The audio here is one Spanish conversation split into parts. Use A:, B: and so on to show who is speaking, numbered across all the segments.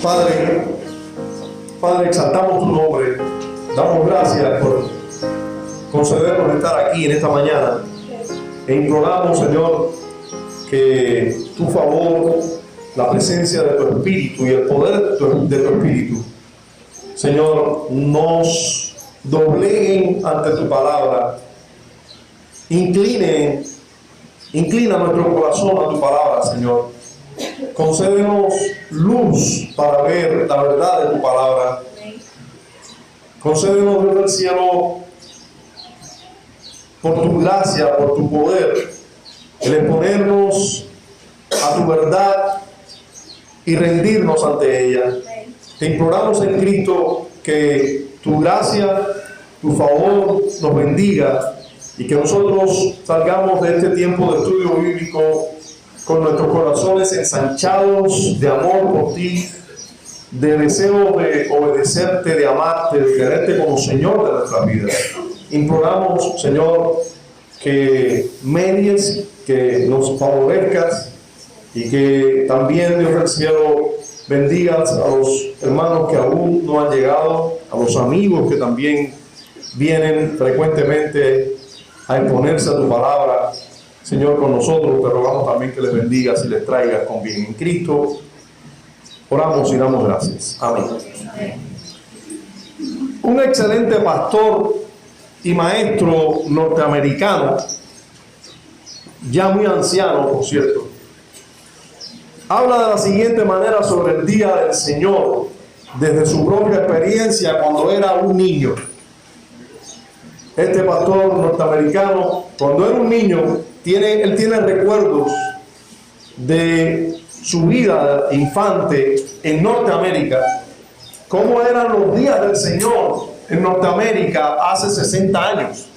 A: Padre, exaltamos tu nombre, damos gracias por concedernos estar aquí en esta mañana e imploramos, Señor, que tu favor, la presencia de tu Espíritu y el poder de tu Espíritu, Señor, nos dobleguen ante tu palabra, inclina nuestro corazón a tu palabra, Señor. Concédenos luz para ver la verdad de tu palabra. Concédenos, Dios del cielo, por tu gracia, por tu poder, el exponernos a tu verdad y rendirnos ante ella. Te imploramos en Cristo que tu gracia, tu favor nos bendiga y que nosotros salgamos de este tiempo de estudio bíblico con nuestros corazones ensanchados de amor por ti, de deseo de obedecerte, de amarte, de quererte como Señor de nuestra vida. Imploramos, Señor, que medies, que nos favorezcas y que también, Dios del cielo, bendigas a los hermanos que aún no han llegado, a los amigos que también vienen frecuentemente a exponerse a tu palabra. Señor, con nosotros te rogamos también que les bendigas y les traigas con bien. En Cristo oramos y damos gracias. Amén. Un excelente pastor y maestro norteamericano, ya muy anciano, por cierto, habla de la siguiente manera sobre el día del Señor, desde su propia experiencia cuando era un niño. Este pastor norteamericano, cuando era un niño, él tiene recuerdos de su vida infante en Norteamérica, cómo eran los días del Señor en Norteamérica hace 60 años.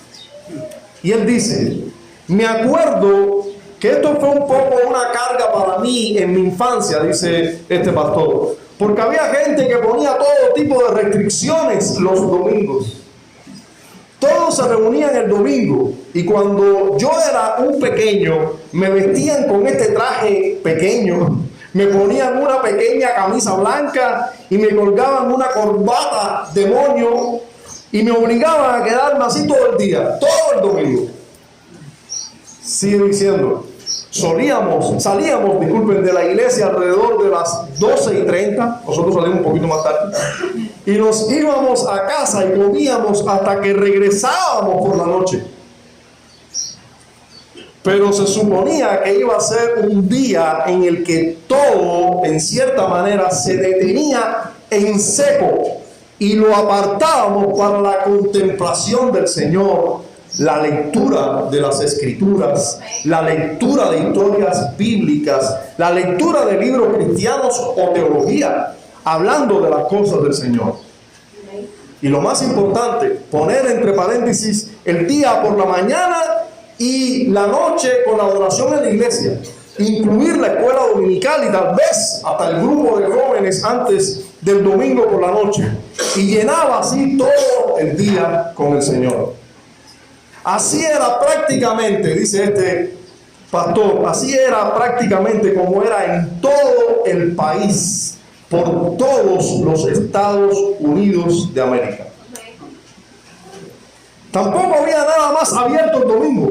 A: Y él dice, me acuerdo que esto fue un poco una carga para mí en mi infancia, dice este pastor, porque había gente que ponía todo tipo de restricciones los domingos. Todos se reunían el domingo y cuando yo era un pequeño me vestían con este traje pequeño, me ponían una pequeña camisa blanca y me colgaban una corbata de moño y me obligaban a quedarme así todo el día, todo el domingo. Sigue diciendo, salíamos, disculpen, de la iglesia alrededor de las 12:30, nosotros salimos un poquito más tarde, y nos íbamos a casa y comíamos hasta que regresábamos por la noche. Pero se suponía que iba a ser un día en el que todo, en cierta manera, se detenía en seco y lo apartábamos para la contemplación del Señor, la lectura de las Escrituras, la lectura de historias bíblicas, la lectura de libros cristianos o teología, hablando de las cosas del Señor. Y lo más importante, poner entre paréntesis el día por la mañana y la noche con la adoración en la iglesia, incluir la escuela dominical y tal vez hasta el grupo de jóvenes antes del domingo por la noche, y llenaba así todo el día con el Señor. Así era prácticamente, dice este pastor, así era prácticamente como era en todo el país, por todos los Estados Unidos de América. Tampoco había nada más abierto el domingo.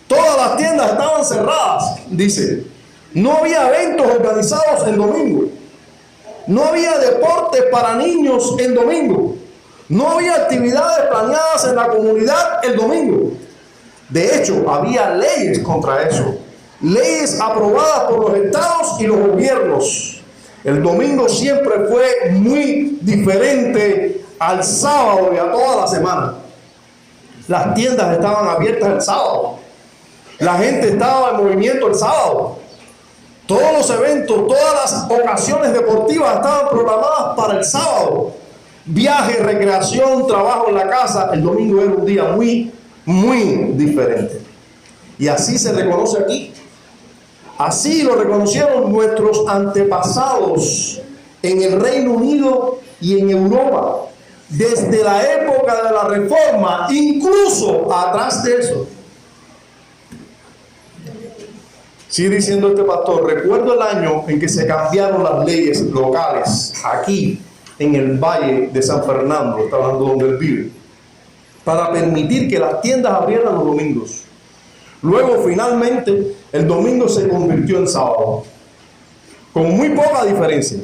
A: Todas las tiendas estaban cerradas, dice. No había eventos organizados el domingo. No había deportes para niños el domingo. No había actividades planeadas en la comunidad el domingo. De hecho, había leyes contra eso. Leyes aprobadas por los estados y los gobiernos. El domingo siempre fue muy diferente al sábado y a toda la semana. Las tiendas estaban abiertas el sábado. La gente estaba en movimiento el sábado. Todos los eventos, todas las ocasiones deportivas estaban programadas para el sábado. Viaje, recreación, trabajo en la casa. El domingo era un día muy, muy diferente. Y así se reconoce aquí. Así lo reconocieron nuestros antepasados en el Reino Unido y en Europa. Desde la época de la Reforma, incluso atrás de eso. Sigue diciendo este pastor: recuerdo el año en que se cambiaron las leyes locales aquí en el Valle de San Fernando, está hablando donde él vive, para permitir que las tiendas abrieran los domingos. Luego, finalmente, el domingo se convirtió en sábado, con muy poca diferencia.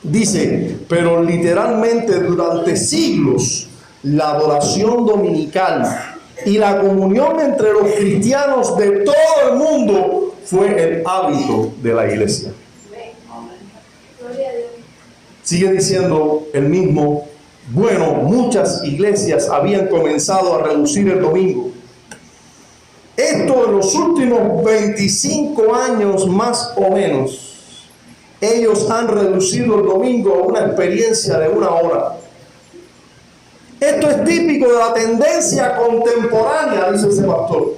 A: Dice, pero literalmente durante siglos, la adoración dominical y la comunión entre los cristianos de todo el mundo fue el hábito de la iglesia. Sigue diciendo el mismo: bueno, muchas iglesias habían comenzado a reducir el domingo. Esto en los últimos 25 años más o menos, ellos han reducido el domingo a una experiencia de 1 hora. Esto es típico de la tendencia contemporánea, dice ese pastor.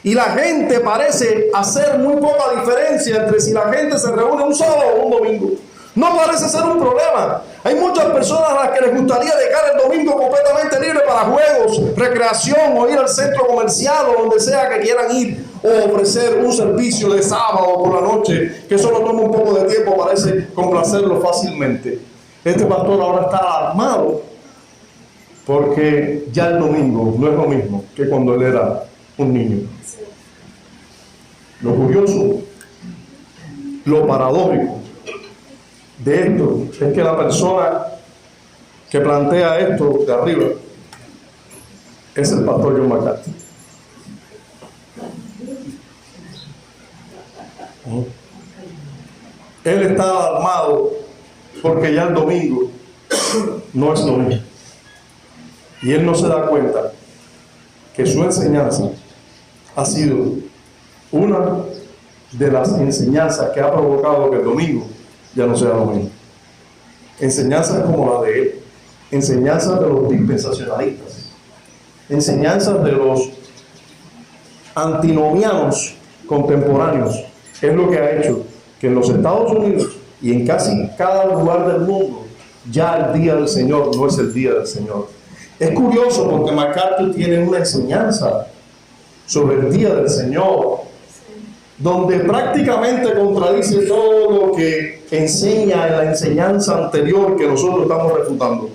A: Y la gente parece hacer muy poca diferencia entre si la gente se reúne un sábado o un domingo. No parece ser un problema. Hay muchas personas a las que les gustaría dejar el domingo completamente libre para juegos, recreación o ir al centro comercial o donde sea que quieran ir, o ofrecer un servicio de sábado por la noche que solo toma un poco de tiempo, parece complacerlo fácilmente. Este pastor ahora está alarmado porque ya el domingo no es lo mismo que cuando él era un niño. Lo curioso, lo paradójico de esto es que la persona que plantea esto de arriba es el pastor John MacArthur. Él está alarmado porque ya el domingo no es lo mismo. Y él no se da cuenta que su enseñanza ha sido una de las enseñanzas que ha provocado que el domingo ya no sea lo mismo. Enseñanzas como la de él, enseñanzas de los dispensacionalistas, enseñanzas de los antinomianos contemporáneos, es lo que ha hecho que en los Estados Unidos y en casi cada lugar del mundo ya el día del Señor no es el día del Señor. Es curioso porque MacArthur tiene una enseñanza sobre el día del Señor donde prácticamente contradice todo lo que enseña en la enseñanza anterior que nosotros estamos refutando.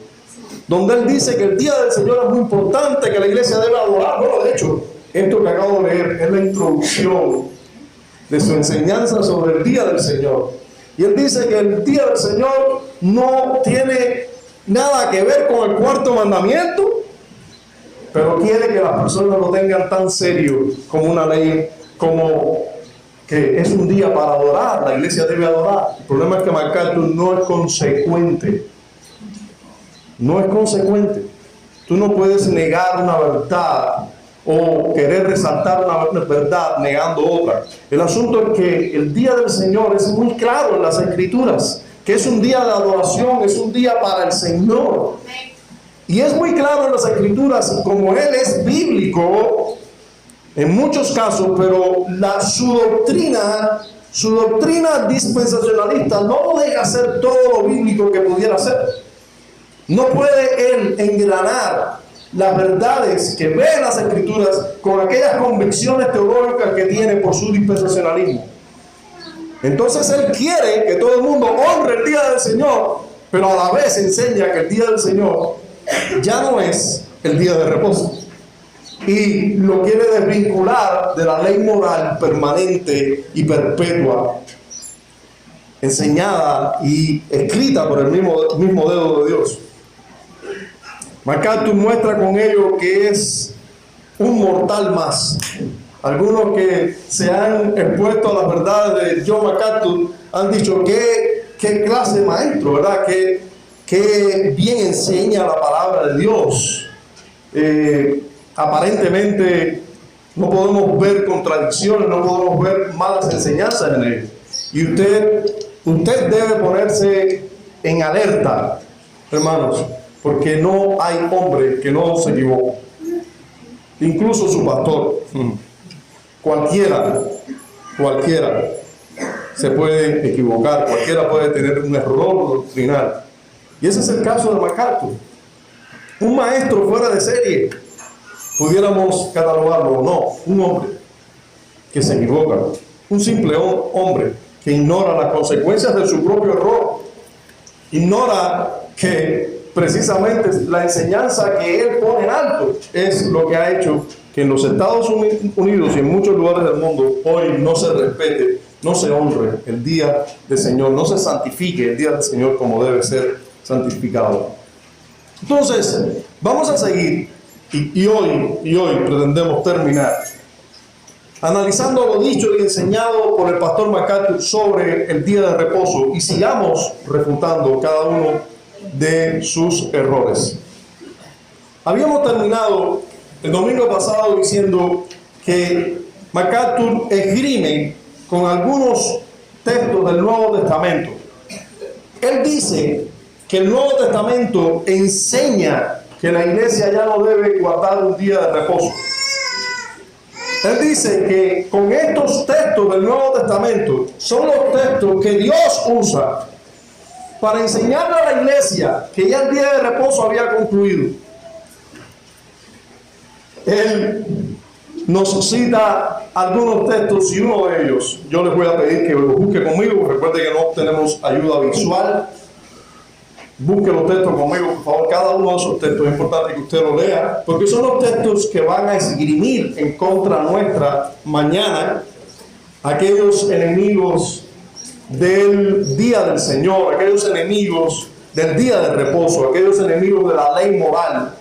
A: Donde él dice que el día del Señor es muy importante, que la iglesia debe adorar. Bueno, de hecho, esto que acabo de leer es la introducción de su enseñanza sobre el día del Señor. Y él dice que el día del Señor no tiene nada que ver con el 4º mandamiento, pero quiere que las personas lo tengan tan serio como una ley, como que es un día para adorar, la iglesia debe adorar. El problema es que MacArthur no es consecuente. No es consecuente. Tú no puedes negar una verdad o querer resaltar una verdad negando otra. El asunto es que el día del Señor es muy claro en las Escrituras, que es un día de adoración, es un día para el Señor. Y es muy claro en las Escrituras, como él es bíblico en muchos casos, pero su doctrina dispensacionalista no deja ser todo lo bíblico que pudiera ser. No puede él engranar las verdades que ve en las Escrituras con aquellas convicciones teológicas que tiene por su dispensacionalismo. Entonces él quiere que todo el mundo honre el día del Señor, pero a la vez enseña que el día del Señor ya no es el día de reposo. Y lo quiere desvincular de la ley moral permanente y perpetua, enseñada y escrita por el mismo dedo de Dios. MacArthur muestra con ello que es un mortal más. Algunos que se han expuesto a las verdades de John MacArthur han dicho qué clase de maestro, ¿verdad? Que bien enseña la palabra de Dios. Aparentemente no podemos ver contradicciones, no podemos ver malas enseñanzas en él. Y usted debe ponerse en alerta, hermanos, porque no hay hombre que no se equivoque. Incluso su pastor. Cualquiera se puede equivocar, cualquiera puede tener un error doctrinal. Y ese es el caso de MacArthur. Un maestro fuera de serie, pudiéramos catalogarlo o no, un hombre que se equivoca, un simple hombre que ignora las consecuencias de su propio error. Ignora que precisamente la enseñanza que él pone en alto es lo que ha hecho que en los Estados Unidos y en muchos lugares del mundo hoy no se respete, no se honre el día del Señor, no se santifique el día del Señor como debe ser santificado. Entonces, vamos a seguir y hoy pretendemos terminar analizando lo dicho y enseñado por el pastor MacArthur sobre el día de reposo, y sigamos refutando cada uno de sus errores. Habíamos terminado el domingo pasado diciendo que MacArthur esgrime con algunos textos del Nuevo Testamento. Él dice que el Nuevo Testamento enseña que la iglesia ya no debe guardar un día de reposo. Él dice que con estos textos del Nuevo Testamento son los textos que Dios usa para enseñarle a la iglesia que ya el día de reposo había concluido. Él nos cita algunos textos y uno de ellos yo les voy a pedir que lo busque conmigo. Recuerde que no tenemos ayuda visual. Busque los textos conmigo, por favor. Cada uno de esos textos es importante que usted lo lea, porque son los textos que van a esgrimir en contra nuestra mañana aquellos enemigos del día del Señor, aquellos enemigos del día de reposo, aquellos enemigos de la ley moral,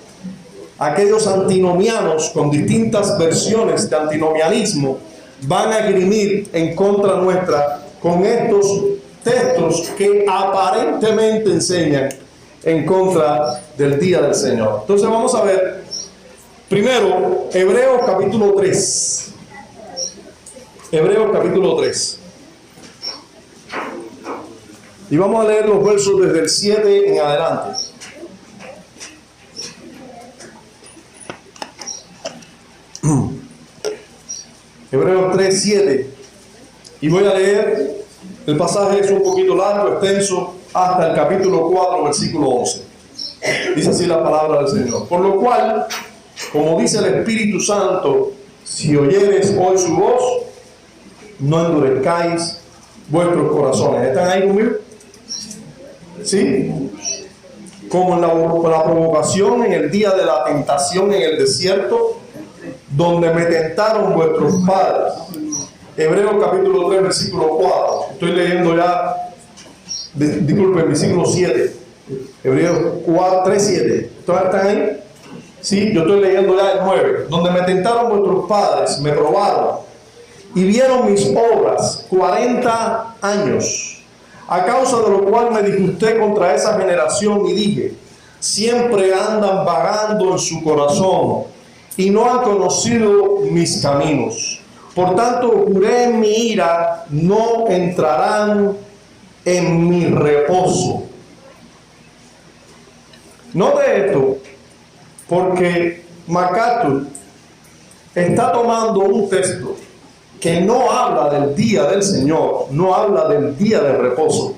A: aquellos antinomianos con distintas versiones de antinomianismo van a esgrimir en contra nuestra con estos textos que aparentemente enseñan en contra del día del Señor. Entonces vamos a ver primero Hebreos capítulo 3. Hebreos capítulo 3. Y vamos a leer los versos desde el 7 en adelante. Hebreos 3, 7. Y voy a leer. El pasaje es un poquito largo, extenso, hasta el capítulo 4, versículo 11. Dice así la palabra del Señor. Por lo cual, como dice el Espíritu Santo, si oyeres hoy su voz, no endurezcáis vuestros corazones. ¿Están ahí conmigo? ¿Sí? Como en la provocación en el día de la tentación en el desierto, donde me tentaron vuestros padres. Hebreos capítulo 3, versículo 4. Estoy leyendo ya, disculpen, versículo 7. Hebreos 3, 7. ¿Están ahí? Sí, yo estoy leyendo ya el 9. Donde me tentaron vuestros padres, me probaron y vieron mis obras 40 años. A causa de lo cual me disgusté contra esa generación y dije: siempre andan vagando en su corazón y no han conocido mis caminos. Por tanto, juré en mi ira, no entrarán en mi reposo. Note esto, porque MacArthur está tomando un texto que no habla del día del Señor, no habla del día de reposo,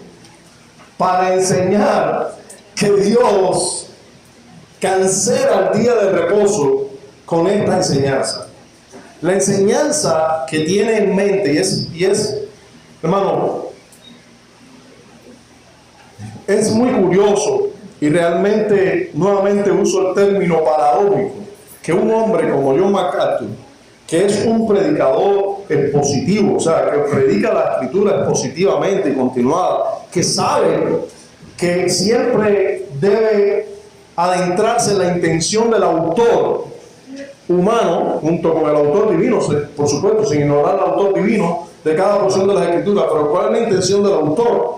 A: para enseñar que Dios cancela el día de reposo con esta enseñanza. La enseñanza que tiene en mente, y es, hermano, es muy curioso, y realmente, nuevamente uso el término paradójico, que un hombre como John MacArthur, que es un predicador expositivo, o sea, que predica la escritura expositivamente y continuada, que sabe que siempre debe adentrarse en la intención del autor humano, junto con el autor divino, por supuesto, sin ignorar el autor divino de cada porción de las escrituras, pero ¿cuál es la intención del autor?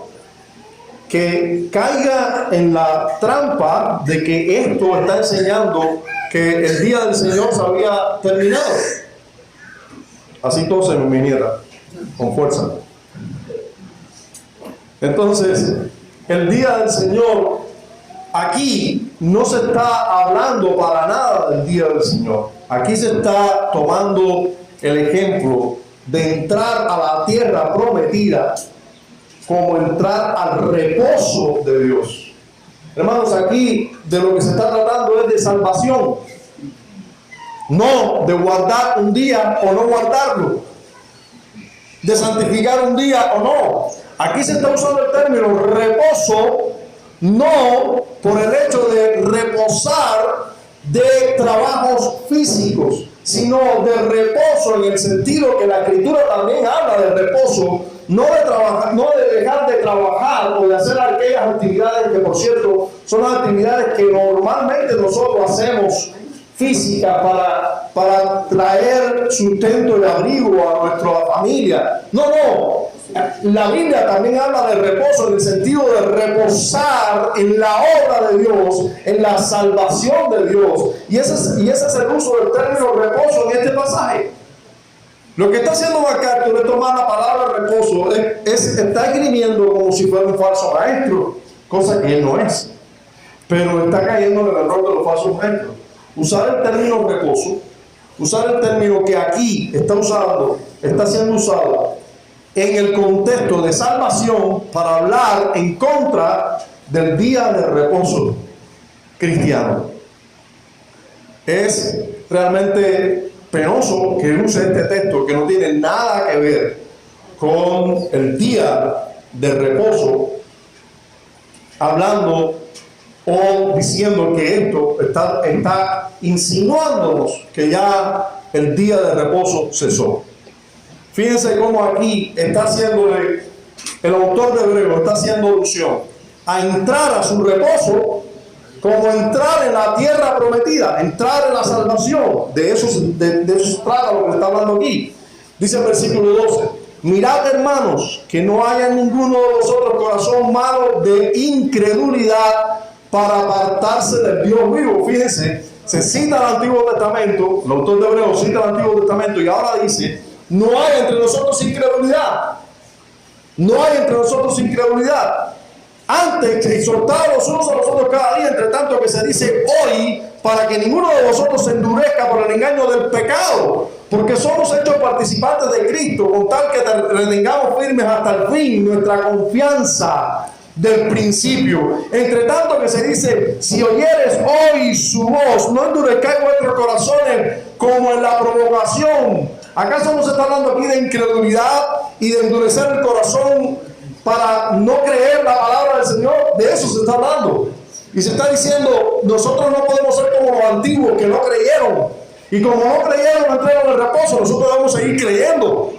A: Que caiga en la trampa de que esto está enseñando que el día del Señor se había terminado. Así todos se me viniera, con fuerza. Entonces, el día del Señor, aquí no se está hablando para nada del día del Señor. Aquí se está tomando el ejemplo de entrar a la tierra prometida como entrar al reposo de Dios. Hermanos, aquí de lo que se está tratando es de salvación, no de guardar un día o no guardarlo. de santificar un día o no. Aquí se está usando el término reposo, no por el hecho de reposar de trabajos físicos, sino de reposo en el sentido que la Escritura también habla de reposo, no de trabajar, no de dejar de trabajar o de hacer aquellas actividades que, por cierto, son las actividades que normalmente nosotros hacemos física para traer sustento y abrigo a nuestra familia. No. La Biblia también habla de reposo en el sentido de reposar en la obra de Dios, en la salvación de Dios. Y ese es el uso del término reposo en este pasaje. Lo que está haciendo MacArthur es tomar la palabra reposo, está esgrimiendo como si fuera un falso maestro, cosa que él no es. Pero está cayendo en el error de los falsos maestros. Usar el término reposo, usar el término que aquí está siendo usado en el contexto de salvación para hablar en contra del día de reposo cristiano. Es realmente penoso que use este texto que no tiene nada que ver con el día de reposo, hablando o diciendo que esto está insinuándonos que ya el día de reposo cesó. Fíjense cómo aquí está haciéndole, el autor de Hebreos está haciendo alusión a entrar a su reposo como entrar en la tierra prometida, entrar en la salvación. De eso trata lo que está hablando aquí. Dice el versículo 12: mirad, hermanos, que no haya en ninguno de vosotros corazón malo de incredulidad para apartarse del Dios vivo. Fíjense, se cita el Antiguo Testamento, el autor de Hebreos cita el Antiguo Testamento y ahora dice: no hay entre nosotros incredulidad. No hay entre nosotros incredulidad. Antes que exhortar los unos a los otros cada día, entre tanto que se dice hoy, para que ninguno de vosotros se endurezca por el engaño del pecado, porque somos hechos participantes de Cristo, con tal que retengamos firmes hasta el fin nuestra confianza del principio. Entre tanto que se dice: si oyeres hoy su voz, no endurezcáis vuestros corazones como en la provocación. ¿Acaso no se está hablando aquí de incredulidad y de endurecer el corazón para no creer la palabra del Señor? De eso se está hablando. Y se está diciendo: nosotros no podemos ser como los antiguos que no creyeron. Y como no creyeron, no entraron en el reposo. Nosotros debemos seguir creyendo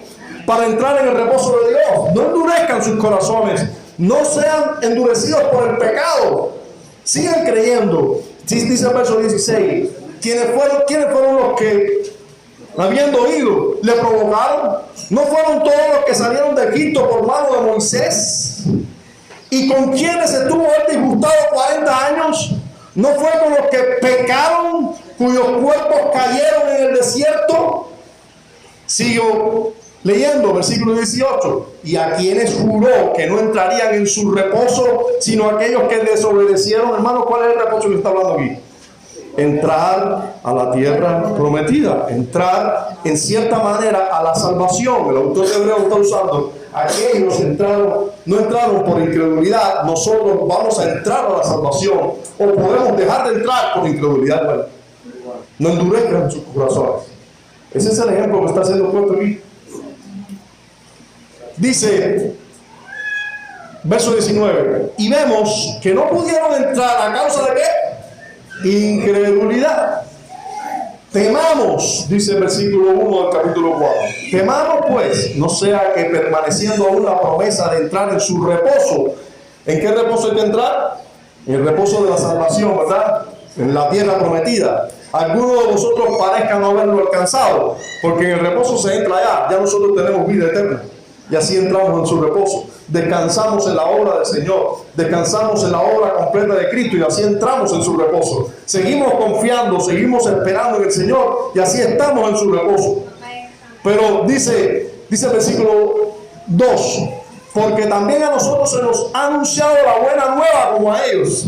A: para entrar en el reposo de Dios. No endurezcan sus corazones. No sean endurecidos por el pecado. Sigan creyendo. Dice el verso 16: ¿Quiénes fueron los que, habiendo oído, le provocaron? ¿No fueron todos los que salieron de Egipto por mano de Moisés? ¿Y con quienes estuvo él disgustado 40 años? ¿No fue con los que pecaron, cuyos cuerpos cayeron en el desierto? Sigo leyendo, versículo 18: y a quienes juró que no entrarían en su reposo, sino aquellos que desobedecieron. Hermano, ¿cuál es el reposo que está hablando aquí? Entrar a la tierra prometida, entrar en cierta manera a la salvación. El autor de Hebreos está usando: aquellos no entraron por incredulidad, nosotros vamos a entrar a la salvación, o podemos dejar de entrar por incredulidad. Bueno, no endurezcan sus corazones. Ese es el ejemplo que está haciendo puesto aquí. Dice, verso 19: y vemos que no pudieron entrar a causa de ¿qué? Incredulidad. Temamos, dice el versículo 1 del capítulo 4. Temamos pues, no sea que permaneciendo aún la promesa de entrar en su reposo. ¿En qué reposo hay que entrar? En el reposo de la salvación, ¿verdad? En la tierra prometida. Algunos de vosotros parezcan no haberlo alcanzado, porque en el reposo se entra ya nosotros tenemos vida eterna. Y así entramos en su reposo. Descansamos en la obra del Señor. Descansamos en la obra completa de Cristo. Y así entramos en su reposo. Seguimos confiando, seguimos esperando en el Señor. Y así estamos en su reposo. Pero dice el versículo 2: porque también a nosotros se nos ha anunciado la buena nueva como a ellos.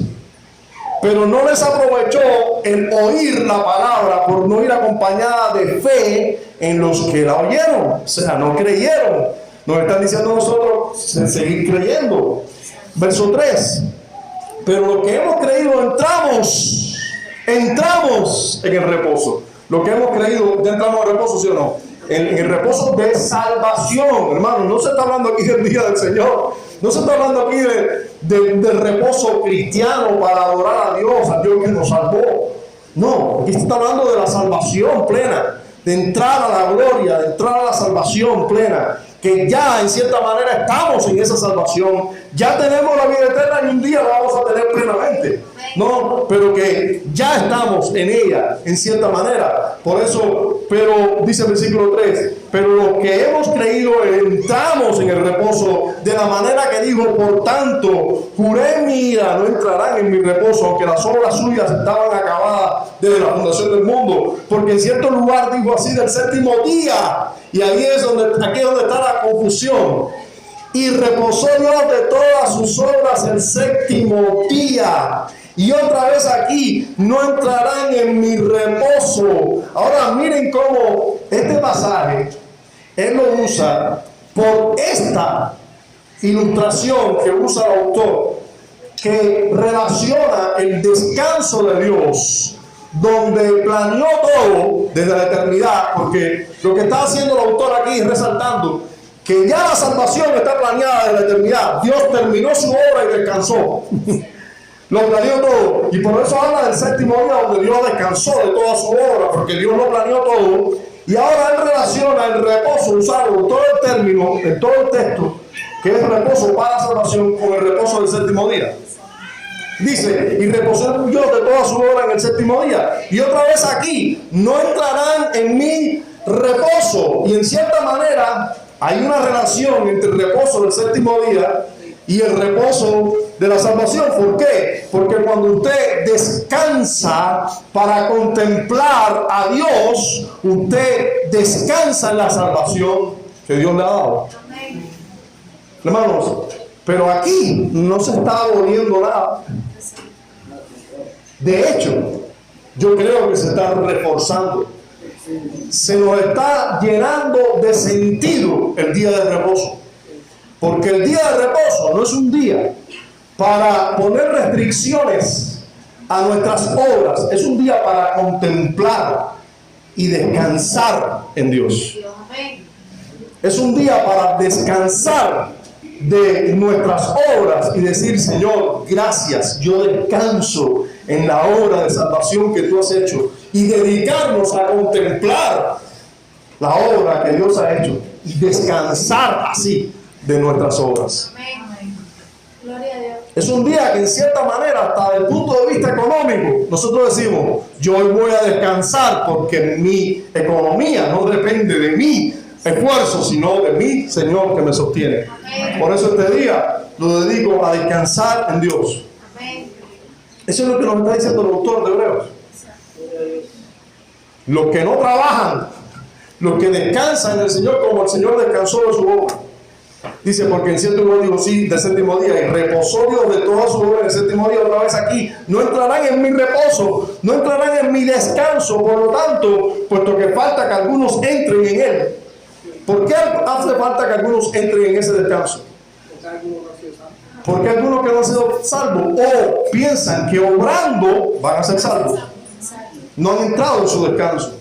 A: Pero no les aprovechó el oír la palabra por no ir acompañada de fe en los que la oyeron. O sea, no creyeron. Nos están diciendo nosotros seguir creyendo. Verso 3: pero lo que hemos creído entramos en el reposo. Lo que hemos creído, ¿ya entramos en el reposo, sí o no? en el reposo de salvación, hermano. No se está hablando aquí del día del Señor. No se está hablando aquí del reposo cristiano para adorar a Dios, al Dios que nos salvó. No, aquí se está hablando de la salvación plena, de entrar a la gloria, de entrar a la salvación plena, que ya en cierta manera estamos en esa salvación, ya tenemos la vida eterna y un día la vamos a tener plenamente. No, pero que ya estamos en ella, en cierta manera. Por eso, pero dice el versículo 3, pero los que hemos creído entramos en el reposo de la manera que dijo, por tanto, juré en mi ira, no entrarán en mi reposo, aunque las obras suyas estaban acabadas desde la fundación del mundo. Porque en cierto lugar dijo así del séptimo día, y ahí es aquí es donde está la confusión. Y reposó Dios de todas sus obras el séptimo día. Y otra vez aquí, no entrarán en mi reposo. Ahora miren cómo este pasaje, él lo usa por esta ilustración que usa el autor, que relaciona el descanso de Dios, donde planeó todo desde la eternidad, porque lo que está haciendo el autor aquí es resaltando que ya la salvación está planeada desde la eternidad. Dios terminó su obra y descansó. Lo planeó todo, y por eso habla del séptimo día, donde Dios descansó de toda su obra, porque Dios lo planeó todo. Y ahora él relaciona el reposo, usado todo el término, en todo el texto, que es reposo para la salvación, con el reposo del séptimo día. Dice, y reposó Dios de toda su obra en el séptimo día. Y otra vez aquí, no entrarán en mi reposo. Y en cierta manera hay una relación entre el reposo del séptimo día y el reposo de la salvación. ¿Por qué? Porque cuando usted descansa para contemplar a Dios, usted descansa en la salvación que Dios le ha dado. Hermanos, pero aquí no se está aboliendo nada. De hecho, yo creo que se está reforzando. Se nos está llenando de sentido el día de reposo. Porque el día de reposo no es un día para poner restricciones a nuestras obras. Es un día para contemplar y descansar en Dios. Es un día para descansar de nuestras obras y decir, Señor, gracias, yo descanso en la obra de salvación que tú has hecho, y dedicarnos a contemplar la obra que Dios ha hecho y descansar así de nuestras obras.
B: Gloria a Dios.
A: Es un día que en cierta manera, hasta desde el punto de vista económico, nosotros decimos, yo hoy voy a descansar porque mi economía no depende de mi esfuerzo, sino de mi Señor que me sostiene. Amén. Por eso este día lo dedico a descansar en Dios. Amén. Eso es lo que nos está diciendo el autor de Hebreos. Los que no trabajan, los que descansan en el Señor como el Señor descansó de su obra. Dice, porque en cierto lugar digo sí, del séptimo día, y reposó Dios de toda su obra en el séptimo día. Otra vez aquí, no entrarán en mi reposo, no entrarán en mi descanso. Por lo tanto, puesto que falta que algunos entren en él. ¿Por qué hace falta que algunos entren en ese descanso? Porque algunos que no han sido salvos o piensan que obrando van a ser salvos, no han entrado en su descanso.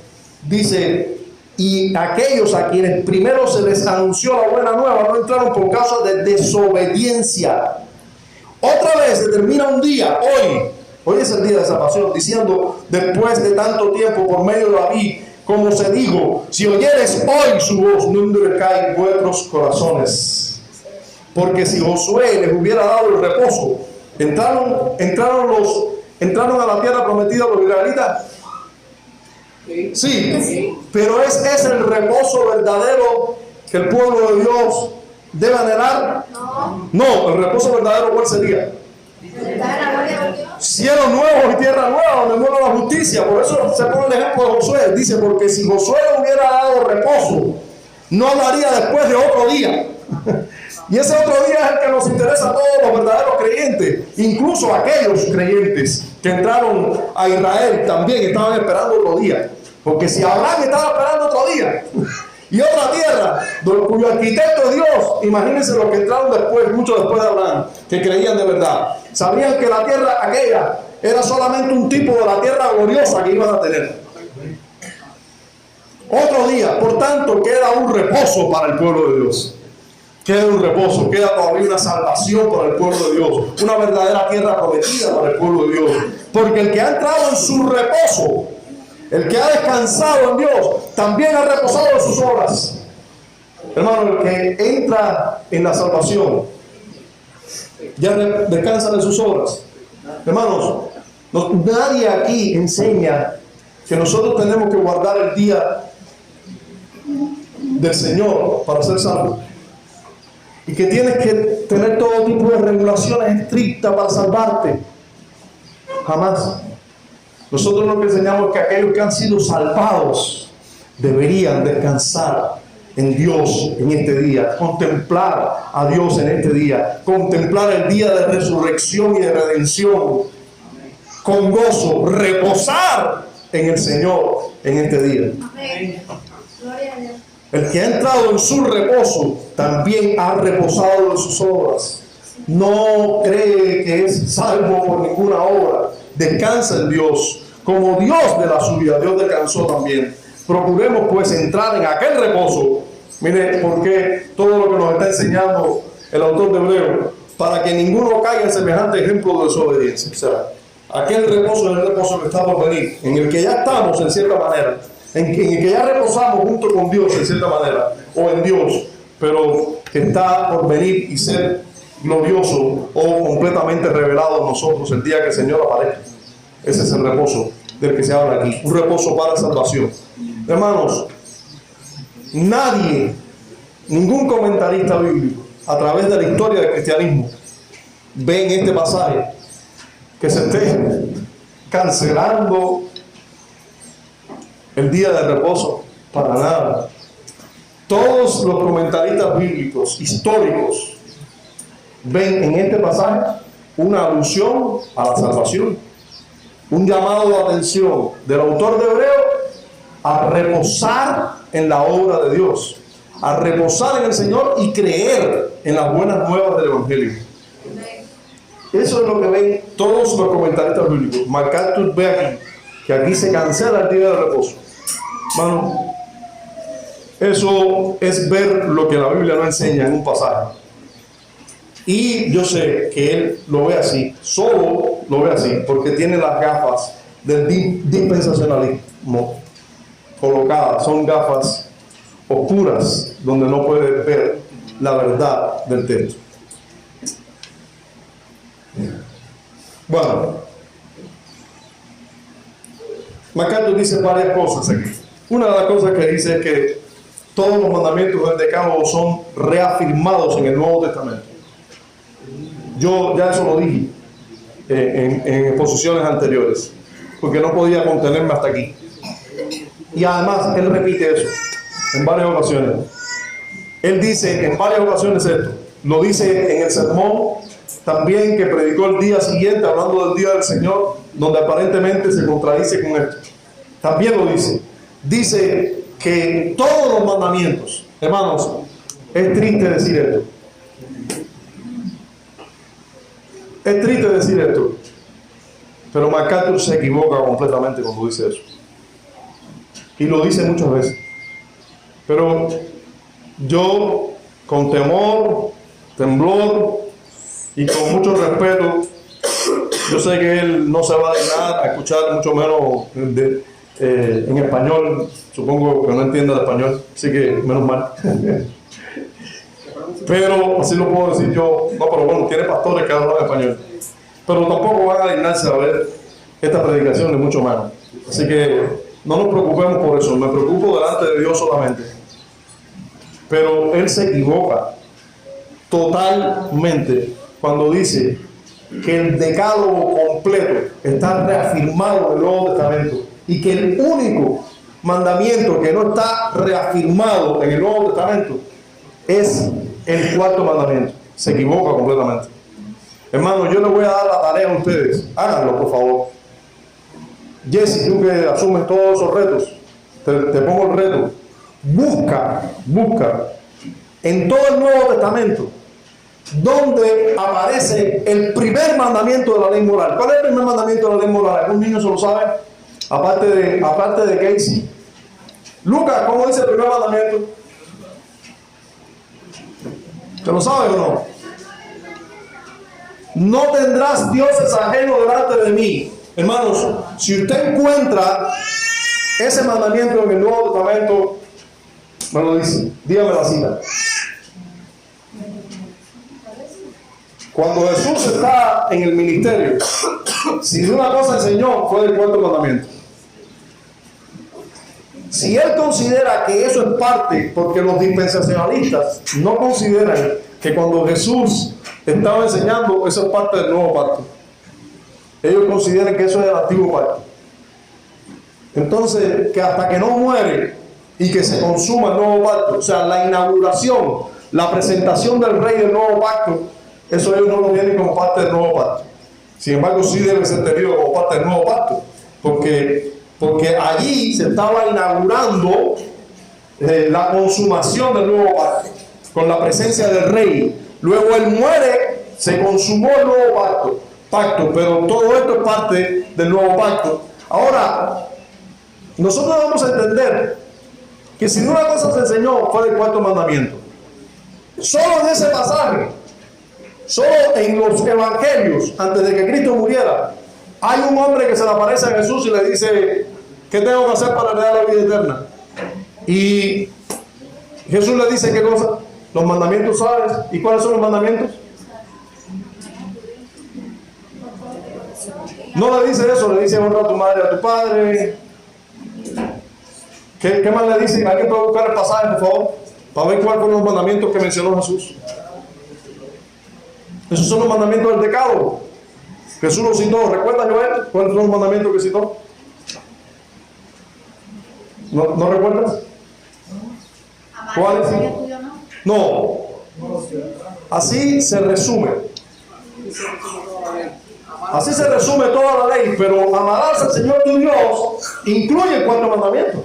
A: Dice, y aquellos a quienes primero se les anunció la buena nueva no entraron por causa de desobediencia. Otra vez se termina un día, hoy es el día de salvación, diciendo, después de tanto tiempo por medio de David, como se dijo, si oyeres hoy su voz, no endurezcáis vuestros corazones. Porque si Josué les hubiera dado el reposo, entraron a la tierra prometida los israelitas. Sí, pero ¿es el reposo verdadero que el pueblo de Dios debe anhelar? No, el reposo verdadero, ¿cuál sería? Cielos nuevos y tierra nueva, donde mora la justicia. Por eso se pone el ejemplo de Josué. Dice, porque si Josué le hubiera dado reposo, no hablaría después de otro día. Y ese otro día es el que nos interesa a todos los verdaderos creyentes, incluso aquellos creyentes que entraron a Israel también estaban esperando otro día. Porque si Abraham estaba esperando otro día y otra tierra cuyo arquitecto es Dios, imagínense los que entraron después, mucho después de Abraham, que creían de verdad. Sabían que la tierra aquella era solamente un tipo de la tierra gloriosa que iban a tener. Otro día, por tanto, queda un reposo para el pueblo de Dios. Queda un reposo, queda todavía una salvación para el pueblo de Dios, una verdadera tierra prometida para el pueblo de Dios. Porque el que ha entrado en su reposo, el que ha descansado en Dios, también ha reposado en sus obras. Hermano, el que entra en la salvación, ya descansa en sus obras. Hermanos, nadie aquí enseña que nosotros tenemos que guardar el día del Señor para ser salvos. Y que tienes que tener todo tipo de regulaciones estrictas para salvarte. Jamás. Nosotros lo que enseñamos es que aquellos que han sido salvados deberían descansar en Dios en este día, contemplar a Dios en este día, contemplar el día de resurrección y de redención, con gozo, reposar en el Señor en este día.
B: Amén. Gloria a Dios.
A: El que ha entrado en su reposo también ha reposado en sus obras. No cree que es salvo por ninguna obra. Descansa en Dios. Como Dios de la suya, Dios descansó también. Procuremos pues entrar en aquel reposo. Mire, porque todo lo que nos está enseñando el autor de Hebreos, para que ninguno caiga en semejante ejemplo de desobediencia. O sea, aquel reposo es el reposo que está por venir, en el que ya estamos en cierta manera, en el que ya reposamos junto con Dios en cierta manera, o en Dios, pero que está por venir y ser glorioso o completamente revelado en nosotros el día que el Señor aparezca. Ese es el reposo del que se habla aquí, un reposo para salvación. Hermanos, nadie, ningún comentarista bíblico a través de la historia del cristianismo ve en este pasaje que se esté cancelando el día de reposo, para nada. Todos los comentaristas bíblicos históricos ven en este pasaje una alusión a la salvación, un llamado de atención del autor de Hebreos a reposar en la obra de Dios, a reposar en el Señor y creer en las buenas nuevas del Evangelio. Eso es lo que ven todos los comentaristas bíblicos. MacArthur ve aquí que aquí se cancela el día de reposo. Hermano, eso es ver lo que la Biblia no enseña en un pasaje. Y yo sé que él lo ve así, solo lo ve así, porque tiene las gafas del dispensacionalismo colocadas. Son gafas oscuras donde no puede ver la verdad del texto. Bueno, MacArthur dice varias cosas aquí. Una de las cosas que dice es que todos los mandamientos del Decálogo son reafirmados en el Nuevo Testamento. Yo ya eso lo dije en exposiciones anteriores, porque no podía contenerme hasta aquí. Y además, él repite eso en varias ocasiones. Él dice en varias ocasiones esto. Lo dice en el sermón también que predicó el día siguiente, hablando del día del Señor, donde aparentemente se contradice con esto. También lo dice. Dice que todos los mandamientos, hermanos, es triste decir esto. Es triste decir esto, pero MacArthur se equivoca completamente cuando dice eso. Y lo dice muchas veces. Pero yo, con temor, temblor y con mucho respeto, yo sé que él no se va a dignar a escuchar, mucho menos en español. Supongo que no entiende el español, así que menos mal. Pero así lo puedo decir yo. No, pero bueno, tiene pastores que hablan español. Pero tampoco van a dignarse a ver esta predicación, ni mucho menos. Así que no nos preocupemos por eso. Me preocupo delante de Dios solamente. Pero él se equivoca totalmente cuando dice que el decálogo completo está reafirmado en el Nuevo Testamento y que el único mandamiento que no está reafirmado en el Nuevo Testamento es el cuarto mandamiento. Se equivoca completamente. Hermano, yo les voy a dar la tarea a ustedes. Háganlo, por favor. Jesse, tú que asumes todos esos retos, te pongo el reto. Busca en todo el Nuevo Testamento donde aparece el primer mandamiento de la ley moral. ¿Cuál es el primer mandamiento de la ley moral? ¿Algún niño se lo sabe? Aparte de Casey. Lucas, ¿cómo dice el primer mandamiento? ¿Te lo sabes o no? No tendrás dioses ajenos delante de mí. Hermanos, si usted encuentra ese mandamiento en el Nuevo Testamento, me lo dice. Dígame la cita. Cuando Jesús está en el ministerio, si de una cosa enseñó, fue del cuarto mandamiento. Si él considera que eso es parte, porque los dispensacionalistas no consideran que cuando Jesús estaba enseñando, eso es parte del nuevo pacto. Ellos consideran que eso es el antiguo pacto. Entonces, que hasta que no muere y que se consuma el nuevo pacto, o sea, la inauguración, la presentación del rey del nuevo pacto, eso ellos no lo tienen como parte del nuevo pacto. Sin embargo, sí debe ser tenido como parte del nuevo pacto, porque allí se estaba inaugurando la consumación del nuevo pacto, con la presencia del rey. Luego él muere, se consumó el nuevo pacto, pero todo esto es parte del nuevo pacto. Ahora, nosotros vamos a entender que si una cosa se enseñó fue del cuarto mandamiento. Solo en ese pasaje, solo en los evangelios, antes de que Cristo muriera, hay un hombre que se le aparece a Jesús y le dice: ¿qué tengo que hacer para heredar la vida eterna? Y Jesús le dice: ¿qué cosa? Los mandamientos, ¿sabes? ¿Y cuáles son los mandamientos? No le dice eso, le dice: honra a tu madre y a tu padre. ¿Qué más le dice? ¿Alguien puede buscar el pasaje, por favor? Para ver cuáles fueron los mandamientos que mencionó Jesús. Esos son los mandamientos del decálogo. Jesús los citó. ¿Recuerda, Joel, cuáles son los mandamientos que citó? ¿No recuerdas? ¿Cuáles? No. Así se resume. Así se resume toda la ley, pero amarás al Señor tu Dios incluye el cuarto mandamiento.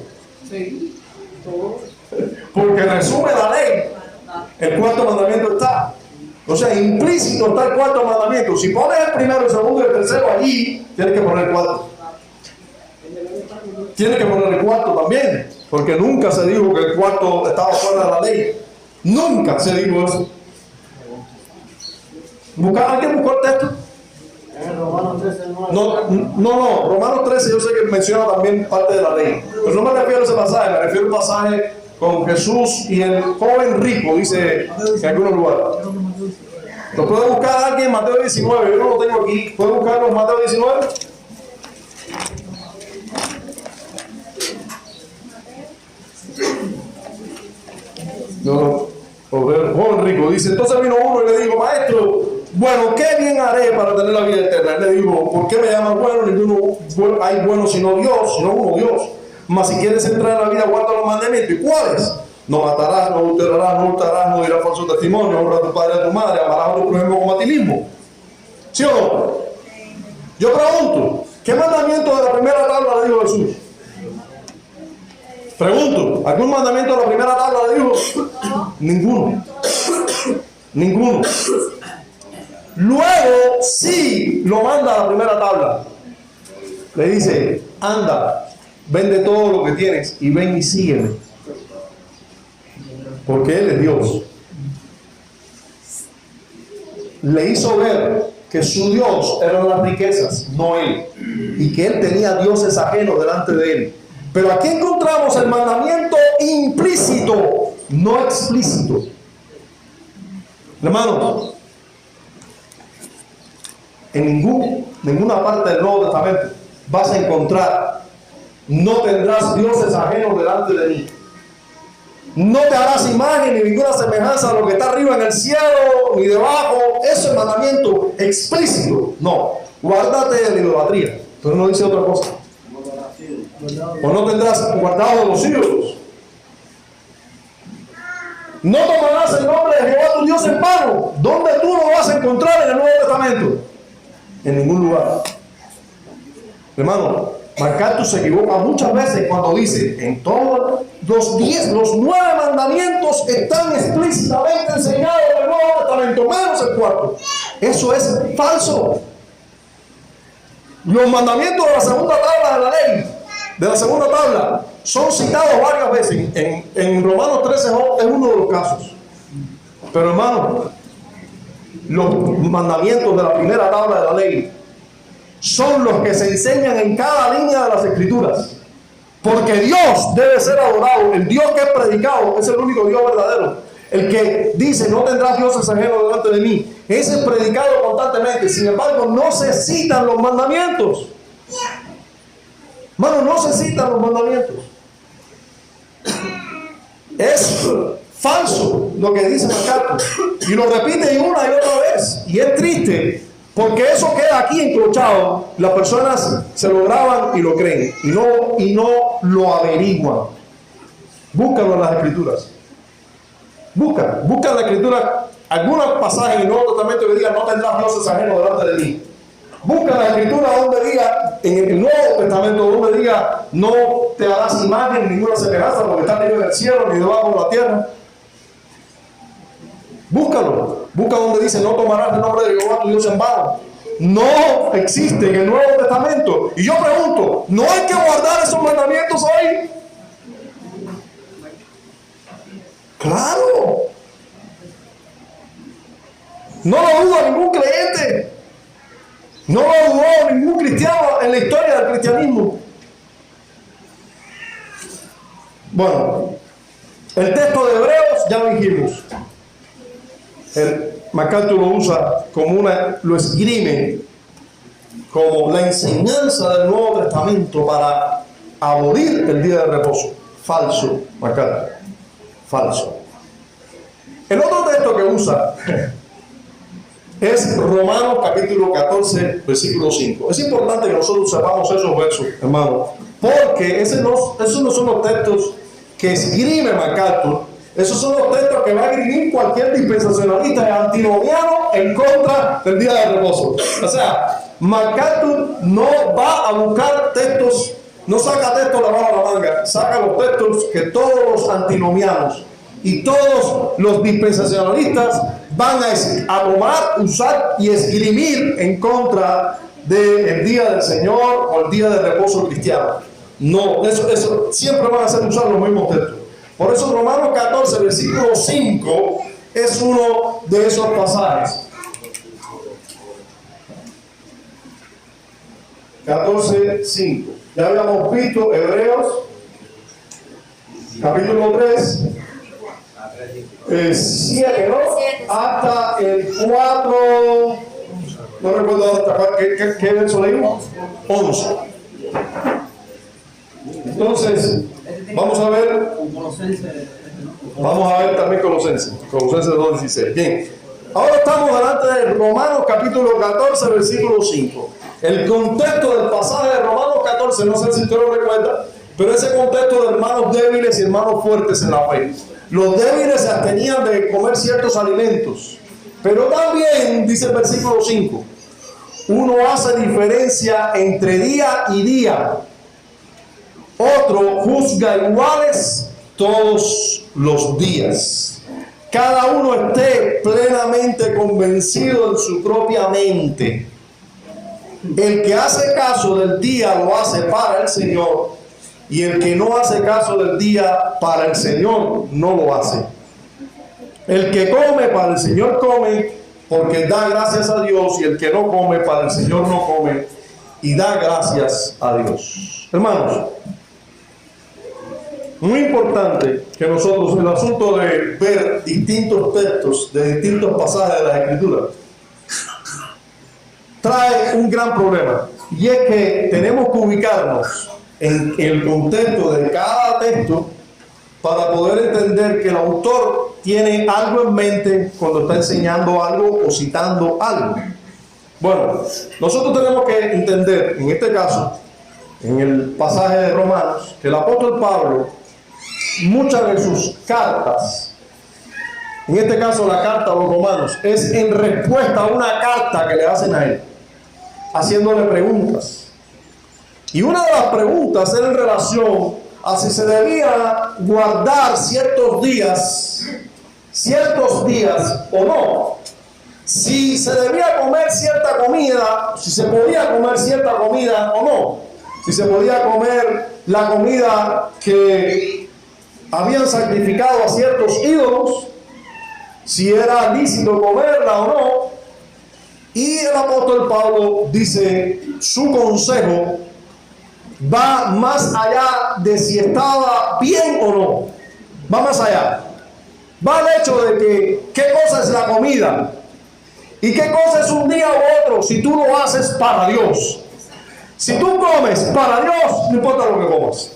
A: Porque resume la ley. El cuarto mandamiento está. O sea, implícito está el cuarto mandamiento. Si pones el primero, el segundo y el tercero allí, tienes que poner el cuarto. Tienes que poner el cuarto también. Porque nunca se dijo que el cuarto estaba fuera de la ley. Nunca se dijo eso. ¿Alguien buscó el texto?
C: Romanos 13,
A: No, Romanos 13 yo sé que menciona también parte de la ley. Pero no me refiero a ese pasaje, me refiero al pasaje con Jesús y el joven rico, dice en algunos lugares. ¿Lo puede buscar alguien en Mateo 19? Yo no lo tengo aquí. ¿Puede buscarlo en Mateo 19? No, el joven rico dice: entonces vino uno y le dijo: maestro, bueno, ¿qué bien haré para tener la vida eterna? Él le dijo: ¿por qué me llaman bueno? Ninguno hay bueno sino Dios, sino uno Dios. Mas si quieres entrar en la vida, guarda los mandamientos. ¿Y cuáles? No matarás, no adulterarás, no hurtarás, no dirás falso testimonio, honra a tu padre y a tu madre, amarás a tu prójimo como a ti mismo. ¿Sí o no? Yo pregunto, ¿qué mandamiento de la primera tabla le dijo Jesús? Pregunto, ¿algún mandamiento de la primera tabla le dijo? Ninguno. Ninguno. Luego sí lo manda a la primera tabla. Le dice: anda, vende todo lo que tienes y ven y sígueme. Porque Él es Dios. Le hizo ver que su Dios eran las riquezas, no Él. Y que Él tenía dioses ajenos delante de Él. Pero aquí encontramos el mandamiento implícito, no explícito. Hermanos, en ninguna parte del Nuevo Testamento vas a encontrar: no tendrás dioses ajenos delante de mí. No te harás imagen ni ninguna semejanza a lo que está arriba en el cielo ni debajo. Eso es mandamiento explícito. No, guárdate de la idolatría. Entonces no dice otra cosa. O no tendrás guardado los ídolos. No tomarás el nombre de Jehová tu Dios en vano. ¿Dónde tú lo vas a encontrar en el Nuevo Testamento? En ningún lugar. Hermano, MacArthur se equivoca muchas veces cuando dice: en todos los 9 mandamientos están explícitamente enseñados en el Nuevo Testamento, menos el cuarto. Eso es falso. Los mandamientos de la segunda tabla de la ley de la segunda tabla son citados varias veces. En Romanos 13 es uno de los casos. Pero hermano, los mandamientos de la primera tabla de la ley son los que se enseñan en cada línea de las Escrituras. Porque Dios debe ser adorado. El Dios que es predicado es el único Dios verdadero. El que dice, no tendrás dioses ajenos delante de mí, ese es predicado constantemente. Sin embargo, no se citan los mandamientos. Hermano, no se citan los mandamientos. Es falso lo que dice MacArthur. Y lo repite una y otra vez. Y es triste, porque eso queda aquí encrochado. Las personas se lo graban y lo creen. Y no lo averiguan. Búscalo en las Escrituras. Busca en la Escritura algunos pasajes en el Nuevo Testamento que digan, no tendrás dioses ajenos delante de mí. Busca en la Escritura donde diga, en el Nuevo Testamento, donde diga, no te harás imagen, ninguna semejanza, porque está ni en el cielo, ni debajo de la tierra. Búscalo. Busca donde dice, no tomarás el nombre de Jehová tu Dios en vano. No existe en el Nuevo Testamento. Y yo pregunto, ¿no hay que guardar esos mandamientos hoy? Claro. No lo duda ningún creyente. No lo dudó ningún cristiano en la historia del cristianismo. Bueno, el texto de Hebreos ya lo dijimos. MacArthur lo usa como lo esgrime como la enseñanza del Nuevo Testamento para abolir el día de reposo. Falso, MacArthur. Falso. El otro texto que usa es Romanos capítulo 14, versículo 5. Es importante que nosotros sepamos esos versos, hermanos, porque esos no son los textos que esgrime MacArthur. Esos son los textos que va a escribir cualquier dispensacionalista y antinomiano en contra del día de reposo. O sea, MacArthur no va a buscar textos, no saca textos la mano a la manga, saca los textos que todos los antinomianos y todos los dispensacionalistas van a tomar, usar y esgrimir en contra del día del Señor o el día de reposo cristiano. No, eso siempre van a ser usar los mismos textos. Por eso Romanos 14, versículo 5 es uno de esos pasajes. 14, 5. Ya habíamos visto Hebreos, capítulo 3, 7, ¿no? Hasta el 4, no recuerdo hasta qué verso leímos. 11. Entonces, vamos a ver también Colosenses 2:16. Bien, ahora estamos delante de Romanos capítulo 14, versículo 5. El contexto del pasaje de Romanos 14, no sé si usted lo recuerda, pero ese contexto de hermanos débiles y hermanos fuertes en la fe. Los débiles se abstenían de comer ciertos alimentos, pero también, dice el versículo 5, uno hace diferencia entre día y día. Otro juzga iguales todos los días. Cada uno esté plenamente convencido en su propia mente. El que hace caso del día lo hace para el Señor, y el que no hace caso del día para el Señor no lo hace. El que come para el Señor come, porque da gracias a Dios, y el que no come para el Señor no come y da gracias a Dios. Hermanos, muy importante que nosotros, el asunto de ver distintos textos de distintos pasajes de la Escritura, trae un gran problema, y es que tenemos que ubicarnos en el contexto de cada texto para poder entender que el autor tiene algo en mente cuando está enseñando algo o citando algo. Bueno, nosotros tenemos que entender, en este caso, en el pasaje de Romanos, que el apóstol Pablo, muchas de sus cartas, en este caso la carta a los romanos, es en respuesta a una carta que le hacen a él, haciéndole preguntas. Y una de las preguntas era en relación a si se debía guardar ciertos días o no. Si se debía comer cierta comida, si se podía comer cierta comida o no. Si se podía comer la comida que habían sacrificado a ciertos ídolos, si era lícito comerla o no. Y el apóstol Pablo dice, su consejo va más allá de si estaba bien o no. Va más allá. Va al hecho de que qué cosa es la comida y qué cosa es un día u otro si tú lo haces para Dios. Si tú comes para Dios, no importa lo que comas.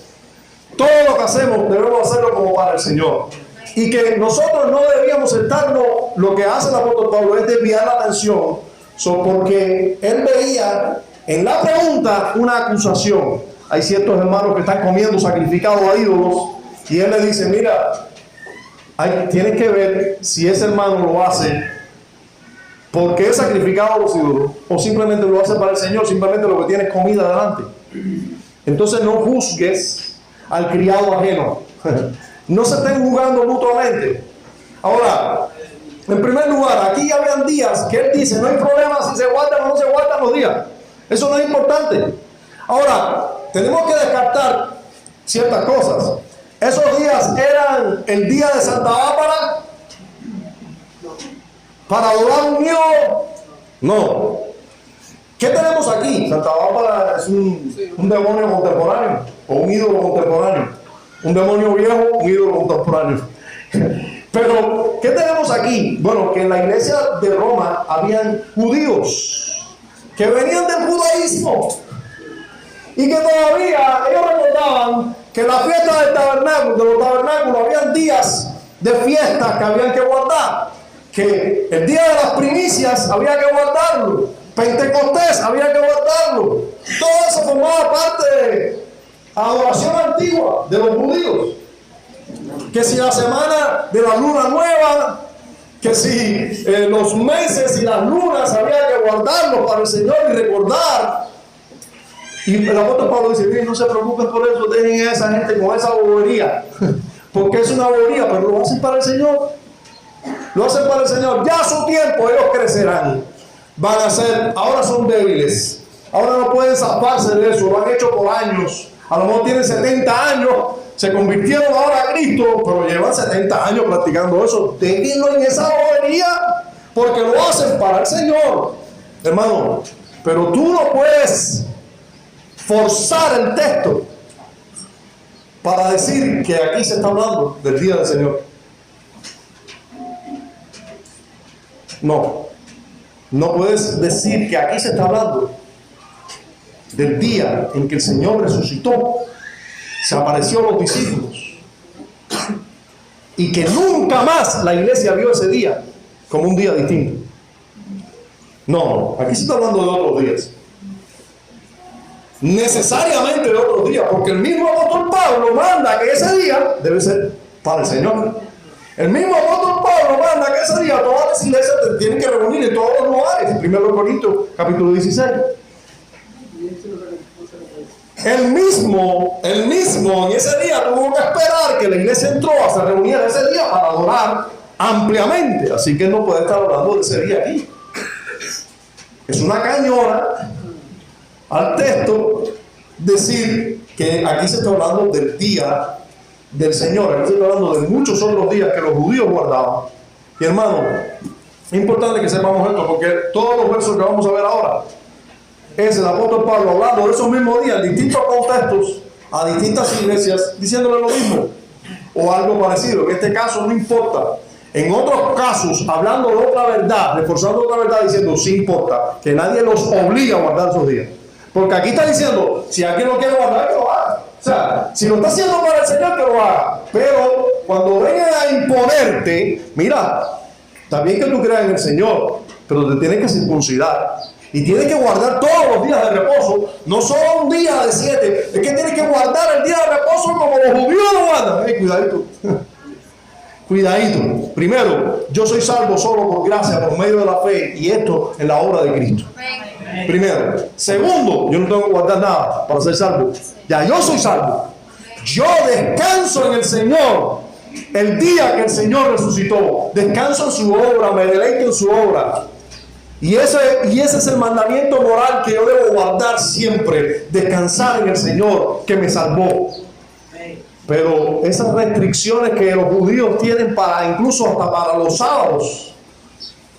A: Todo lo que hacemos debemos hacerlo como para el Señor. Y que nosotros no debíamos estarnos, lo que hace el apóstol Pablo es desviar la atención, porque él veía en la pregunta una acusación. Hay ciertos hermanos que están comiendo sacrificados a ídolos y él le dice, mira, tienes que ver si ese hermano lo hace porque es sacrificado a los ídolos o simplemente lo hace para el Señor, simplemente lo que tiene es comida delante. Entonces no juzgues al criado ajeno. No se estén juzgando mutuamente. Ahora, en primer lugar, aquí habían días que él dice, no hay problema si se guardan o no se guardan los días. Eso no es importante. Ahora, tenemos que descartar ciertas cosas. Esos días eran el día de Santa Bárbara para adorar un ídolo. No. ¿Qué tenemos aquí? Santa Bárbara es un demonio contemporáneo o un ídolo contemporáneo. Un demonio viejo, un ídolo contemporáneo. Pero, ¿qué tenemos aquí? Bueno, que en la iglesia de Roma habían judíos que venían del judaísmo y que todavía ellos recordaban que en la fiesta del tabernáculo, de los tabernáculos, habían días de fiestas que habían que guardar, que el día de las primicias había que guardarlo, Pentecostés había que guardarlo. Todo eso formaba parte de adoración antigua de los judíos. Que si la semana de la luna nueva, que si los meses y las lunas había que guardarlos para el Señor y recordar. Y el apóstol Pablo dice, no se preocupen por eso, dejen a esa gente con esa bobería, porque es una bobería, pero lo hacen para el Señor. Lo hacen para el Señor. Ya a su tiempo ellos crecerán. Van a ser, ahora son débiles, ahora no pueden zafarse de eso, lo han hecho por años. A lo mejor tienen 70 años, se convirtieron ahora a Cristo, pero llevan 70 años practicando eso. Déjenlo en esa bobería, porque lo hacen para el Señor. Hermano, pero tú no puedes forzar el texto para decir que aquí se está hablando del día del Señor. No puedes decir que aquí se está hablando del día en que el Señor resucitó, se apareció a los discípulos y que nunca más la iglesia vio ese día como un día distinto. No, aquí se está hablando de otros días. Necesariamente de otros días, porque el mismo apóstol Pablo manda que ese día debe ser para el Señor. El mismo apóstol Pablo manda que ese día todas las iglesias tienen que reunir en todos los lugares. En 1 Corintios, capítulo 16. El mismo en ese día tuvo que esperar que la iglesia entró a se reunir ese día para adorar ampliamente. Así que no puede estar hablando de ese día aquí. Es una cañona al texto decir que aquí se está hablando del día del Señor. Aquí se está hablando de muchos otros días que los judíos guardaban. Y hermano, es importante que sepamos esto, porque todos los versos que vamos a ver ahora es el apóstol Pablo hablando de esos mismos días, en distintos contextos, a distintas iglesias, diciéndole lo mismo o algo parecido. En este caso no importa. En otros casos, hablando de otra verdad, reforzando otra verdad, diciendo sí importa, que nadie los obliga a guardar esos días. Porque aquí está diciendo, si alguien no quiere guardar, que lo haga. O sea, si lo está haciendo para el Señor, que lo haga. Pero cuando vengan a imponerte, mira, está bien que tú creas en el Señor, pero te tienes que circuncidar. Y tienes que guardar todos los días de reposo, no solo un día de 7. Es que tienes que guardar el día de reposo como los judíos lo guardan. Cuidadito. Cuidadito. Primero, yo soy salvo solo por gracia, por medio de la fe, y esto en la obra de Cristo. Primero. Segundo, yo no tengo que guardar nada para ser salvo. Ya yo soy salvo. Yo descanso en el Señor el día que el Señor resucitó. Descanso en su obra, me deleito en su obra. Y ese es el mandamiento moral que yo debo guardar siempre, descansar en el Señor que me salvó. Pero esas restricciones que los judíos tienen para, incluso hasta para los sábados,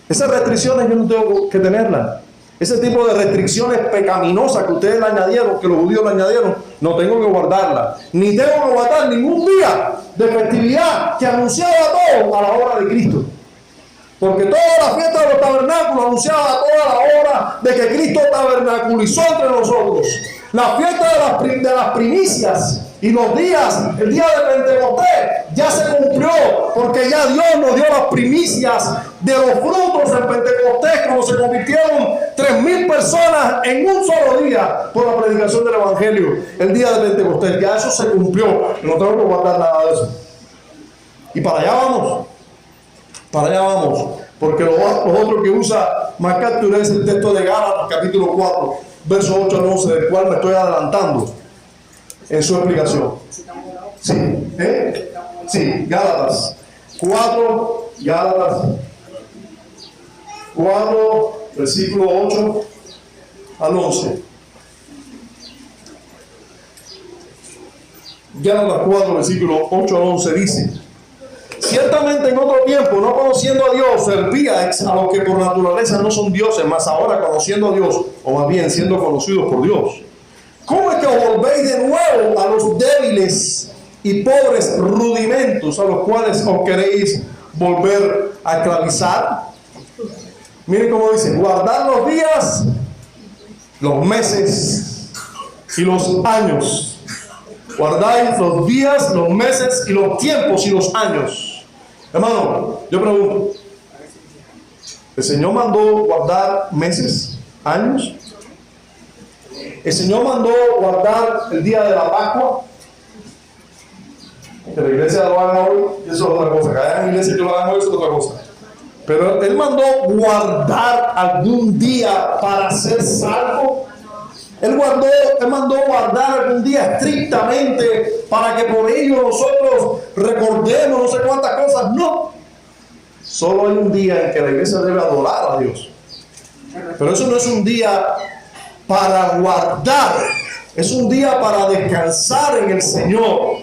A: esas restricciones yo no tengo que tenerlas. Ese tipo de restricciones pecaminosas que ustedes le añadieron, que los judíos le añadieron, no tengo que guardarlas. Ni tengo que guardar ningún día de festividad que anunciaba todo a la hora de Cristo. Porque toda la fiesta de los tabernáculos anunciaba toda la hora de que Cristo tabernaculizó entre nosotros. La fiesta de las primicias y los días, el día de Pentecostés, ya se cumplió, porque ya Dios nos dio las primicias de los frutos en Pentecostés, como se convirtieron 3,000 personas en un solo día por la predicación del Evangelio. El día de Pentecostés, ya eso se cumplió. No tengo que guardar nada de eso. Y para allá vamos, porque lo otro que usa MacArthur es el texto de Gálatas, capítulo 4, versos 8 al 11, del cual me estoy adelantando en su explicación. Sí, Gálatas 4, versículo 8 al 11. Gálatas 4, versículo 8 al 11 dice: ciertamente en otro tiempo, no conociendo a Dios, servíais a los que por naturaleza no son dioses, mas ahora conociendo a Dios, o más bien siendo conocidos por Dios, ¿cómo es que os volvéis de nuevo a los débiles y pobres rudimentos a los cuales os queréis volver a esclavizar? Miren cómo dice: guardar los días, los meses y los años. Guardáis los días, los meses y los tiempos y los años. Hermano, yo pregunto, ¿el Señor mandó guardar meses, años? ¿El Señor mandó guardar el día de la Pascua? Que la iglesia lo haga hoy, eso es otra cosa. Que haya iglesia que lo haga hoy, eso es otra cosa. Pero Él mandó guardar algún día para ser salvo. Él mandó guardar algún día estrictamente para que por ello nosotros recordemos no sé cuántas cosas. No. Solo hay un día en que la iglesia debe adorar a Dios. Pero eso no es un día para guardar. Es un día para descansar en el Señor.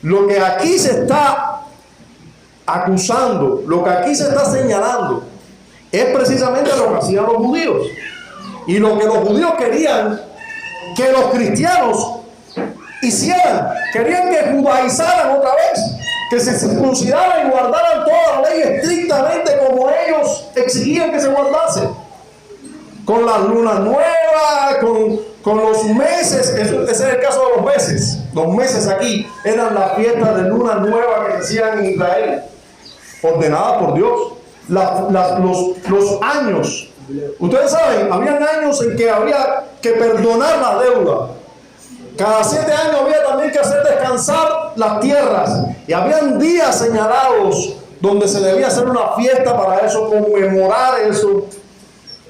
A: Lo que aquí se está acusando, lo que aquí se está señalando, es precisamente lo que hacían los judíos. Y lo que los judíos querían que los cristianos hicieran, querían que judaizaran otra vez, que se circuncidaran y guardaran toda la ley estrictamente como ellos exigían que se guardase. Con las lunas nuevas, con los meses, ese es el caso de los meses. Los meses aquí eran las fiestas de luna nueva que se hacían en Israel, ordenadas por Dios. Los años. Ustedes saben, habían años en que había que perdonar la deuda. Cada 7 años había también que hacer descansar las tierras. Y habían días señalados donde se debía hacer una fiesta para eso, conmemorar eso.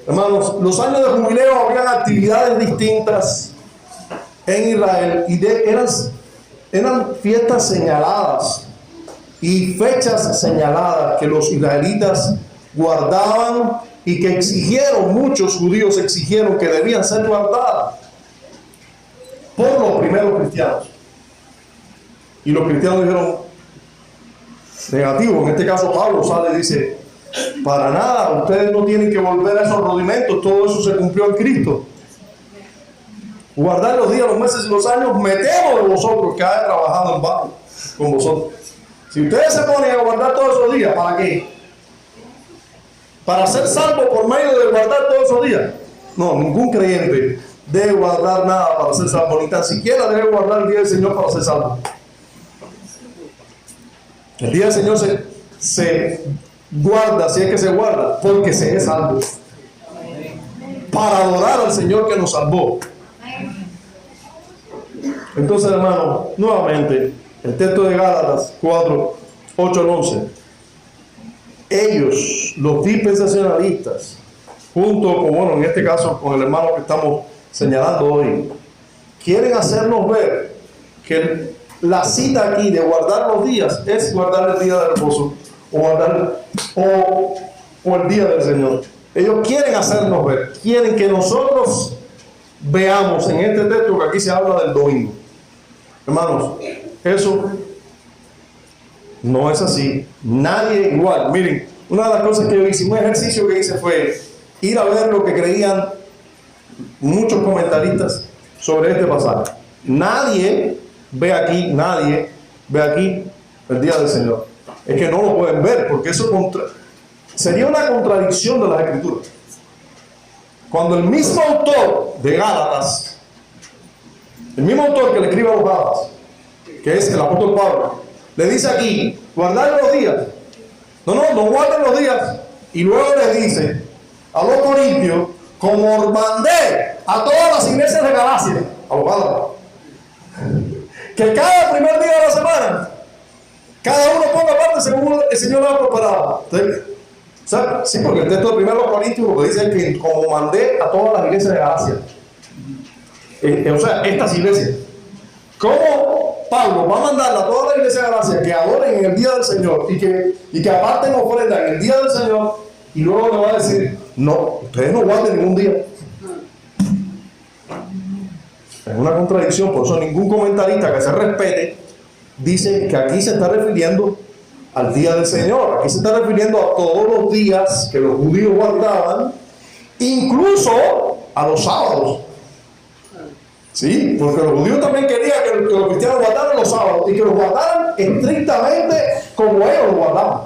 A: Hermanos, los años de jubileo habían actividades distintas en Israel y eran fiestas señaladas y fechas señaladas que los israelitas guardaban y que muchos judíos exigieron que debían ser guardadas por los primeros cristianos. Y los cristianos dijeron negativo. En este caso Pablo sale y dice: para nada, ustedes no tienen que volver a esos rudimentos, todo eso se cumplió en Cristo. Guardar los días, los meses y los años, me temo de vosotros que haya trabajado en vano con vosotros. Si ustedes se ponen a guardar todos esos días, ¿para qué? ¿Para ser salvo por medio de guardar todos esos días? No, ningún creyente debe guardar nada para ser salvo, ni tan siquiera debe guardar el día del Señor para ser salvo. El día del Señor se guarda, si es que se guarda, porque se es salvo. Para adorar al Señor que nos salvó. Entonces, hermano, nuevamente, el texto de Gálatas 4, 8 al 11. Ellos, los dispensacionalistas, junto con, en este caso, con el hermano que estamos señalando hoy, quieren hacernos ver que la cita aquí de guardar los días es guardar el día de reposo o el día del Señor. Ellos quieren hacernos ver, quieren que nosotros veamos en este texto que aquí se habla del domingo. Hermanos, eso no es así. Nadie igual. Miren, una de las cosas que yo hice, un ejercicio que hice fue ir a ver lo que creían muchos comentaristas sobre este pasaje. Nadie ve aquí el día del Señor. Es que no lo pueden ver, porque eso sería una contradicción de las Escrituras. Cuando el mismo autor de Gálatas, el mismo autor que le escribe a los Gálatas, que es el apóstol Pablo, le dice aquí, guardar los días. No guarden los días. Y luego le dice a los corintios, como mandé a todas las iglesias de Galacia, a los Gálatas, que cada primer día de la semana, cada uno ponga parte según el Señor le ha prosperado. ¿Sabes? Sí, porque el texto de 1 Corintios lo que dice es que como mandé a todas las iglesias de Galacia. O sea, estas iglesias. ¿Cómo Pablo va a mandar a todas las iglesias de Galacia que adoren en el día del Señor y que aparten ofrenda en el día del Señor? Y luego le va a decir, no, ustedes no guarden ningún día. Es una contradicción, por eso ningún comentarista que se respete dice que aquí se está refiriendo al día del Señor. Aquí se está refiriendo a todos los días que los judíos guardaban, incluso a los sábados. Sí, porque los judíos también querían que los cristianos guardaran los sábados y que los guardaran estrictamente como ellos los guardaban.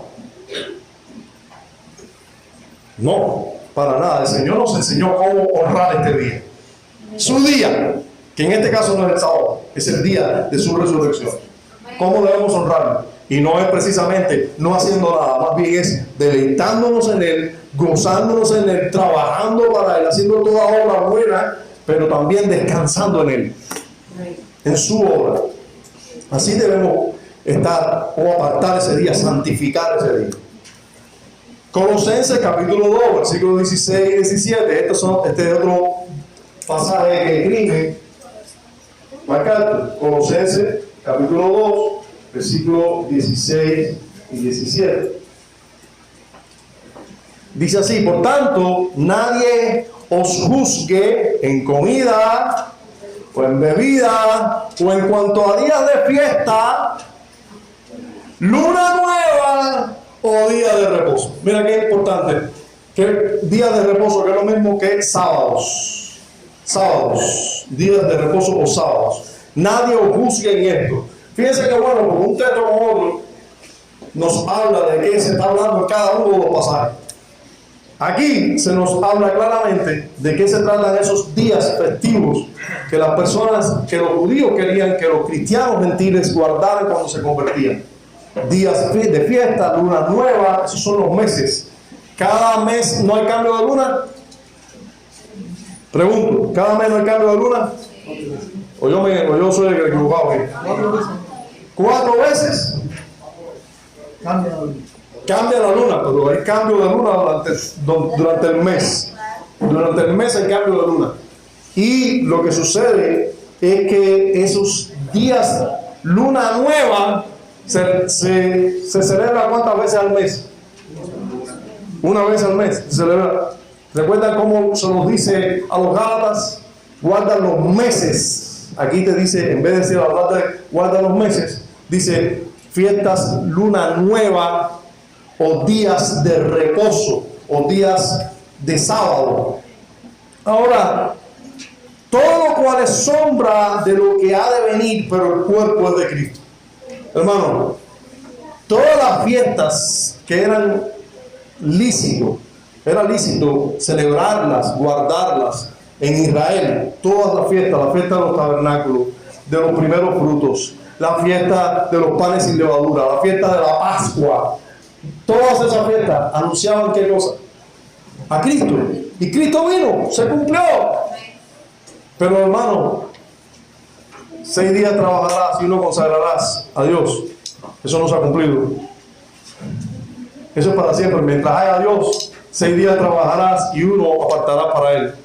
A: No, para nada. El Señor nos enseñó cómo honrar este día. Su día, que en este caso no es el sábado, es el día de su resurrección. ¿Cómo debemos honrarlo? Y no es precisamente no haciendo nada, más bien es deleitándonos en Él, gozándonos en Él, trabajando para Él, haciendo toda obra buena, pero también descansando en Él, en su obra. Así debemos estar o apartar ese día, santificar ese día. Colosenses capítulo 2, versículos 16 y 17. Este es otro pasaje que escribe MacArthur. Colosenses capítulo 2, versículos 16 y 17. Dice así: por tanto, nadie os juzgue en comida o en bebida o en cuanto a días de fiesta, luna nueva o día de reposo. Mira qué importante, que día de reposo, que es lo mismo que sábados, días de reposo o sábados. Nadie os juzgue en esto. Fíjense que bueno, con un texto como otro nos habla de qué se está hablando en cada uno de los pasajes. Aquí se nos habla claramente de qué se tratan esos días festivos que las personas, que los judíos querían que los cristianos gentiles guardaran cuando se convertían. Días de fiesta, luna nueva, esos son los meses. Cada mes no hay cambio de luna. Pregunto, ¿cada mes no hay cambio de luna? O yo soy el equivocado aquí. 4 veces cambia la luna, pero hay cambio de luna durante el mes. Durante el mes hay cambio de luna. Y lo que sucede es que esos días, luna nueva, se celebra ¿cuántas veces al mes? Una vez al mes se celebra. ¿Recuerdan cómo se nos dice a los Gálatas? Guardan los meses. Aquí te dice, en vez de decir guarda los meses, dice fiestas, luna nueva o días de reposo o días de sábado. Ahora, todo lo cual es sombra de lo que ha de venir, pero el cuerpo es de Cristo. Hermano, todas las fiestas que eran era lícito celebrarlas, guardarlas en Israel. Todas las fiestas, la fiesta de los tabernáculos, de los primeros frutos, la fiesta de los panes sin levadura, la fiesta de la Pascua, todas esas fiestas anunciaban ¿qué cosa? A Cristo. Y Cristo vino, se cumplió. Pero hermano, 6 días trabajarás y 1 consagrarás a Dios. Eso no se ha cumplido. Eso es para siempre. Mientras haya Dios, 6 días trabajarás y 1 apartarás para Él.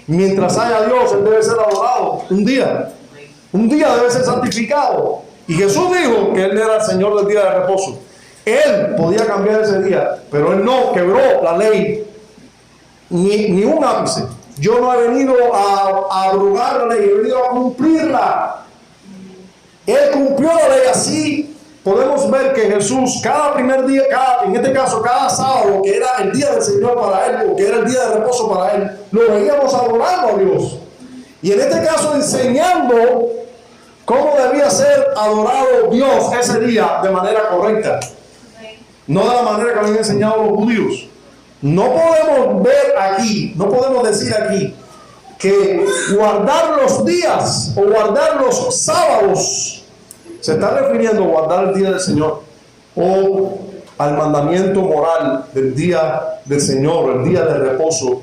A: Mientras haya Dios, Él debe ser adorado. Un día debe ser santificado. Y Jesús dijo que Él era el Señor del día de reposo. Él podía cambiar ese día, pero Él no, quebró la ley. ni un ápice. Yo no he venido a abrogar la ley, he venido a cumplirla. Él cumplió la ley. Así podemos ver que Jesús, cada primer día, en este caso, cada sábado, que era el día del Señor para él, o que era el día de reposo para él, lo veíamos adorando a Dios. Y en este caso, enseñando cómo debía ser adorado Dios ese día de manera correcta. No de la manera que habían enseñado los judíos. No podemos ver aquí, no podemos decir aquí que guardar los días o guardar los sábados se está refiriendo a guardar el día del Señor o al mandamiento moral del día del Señor, el día de reposo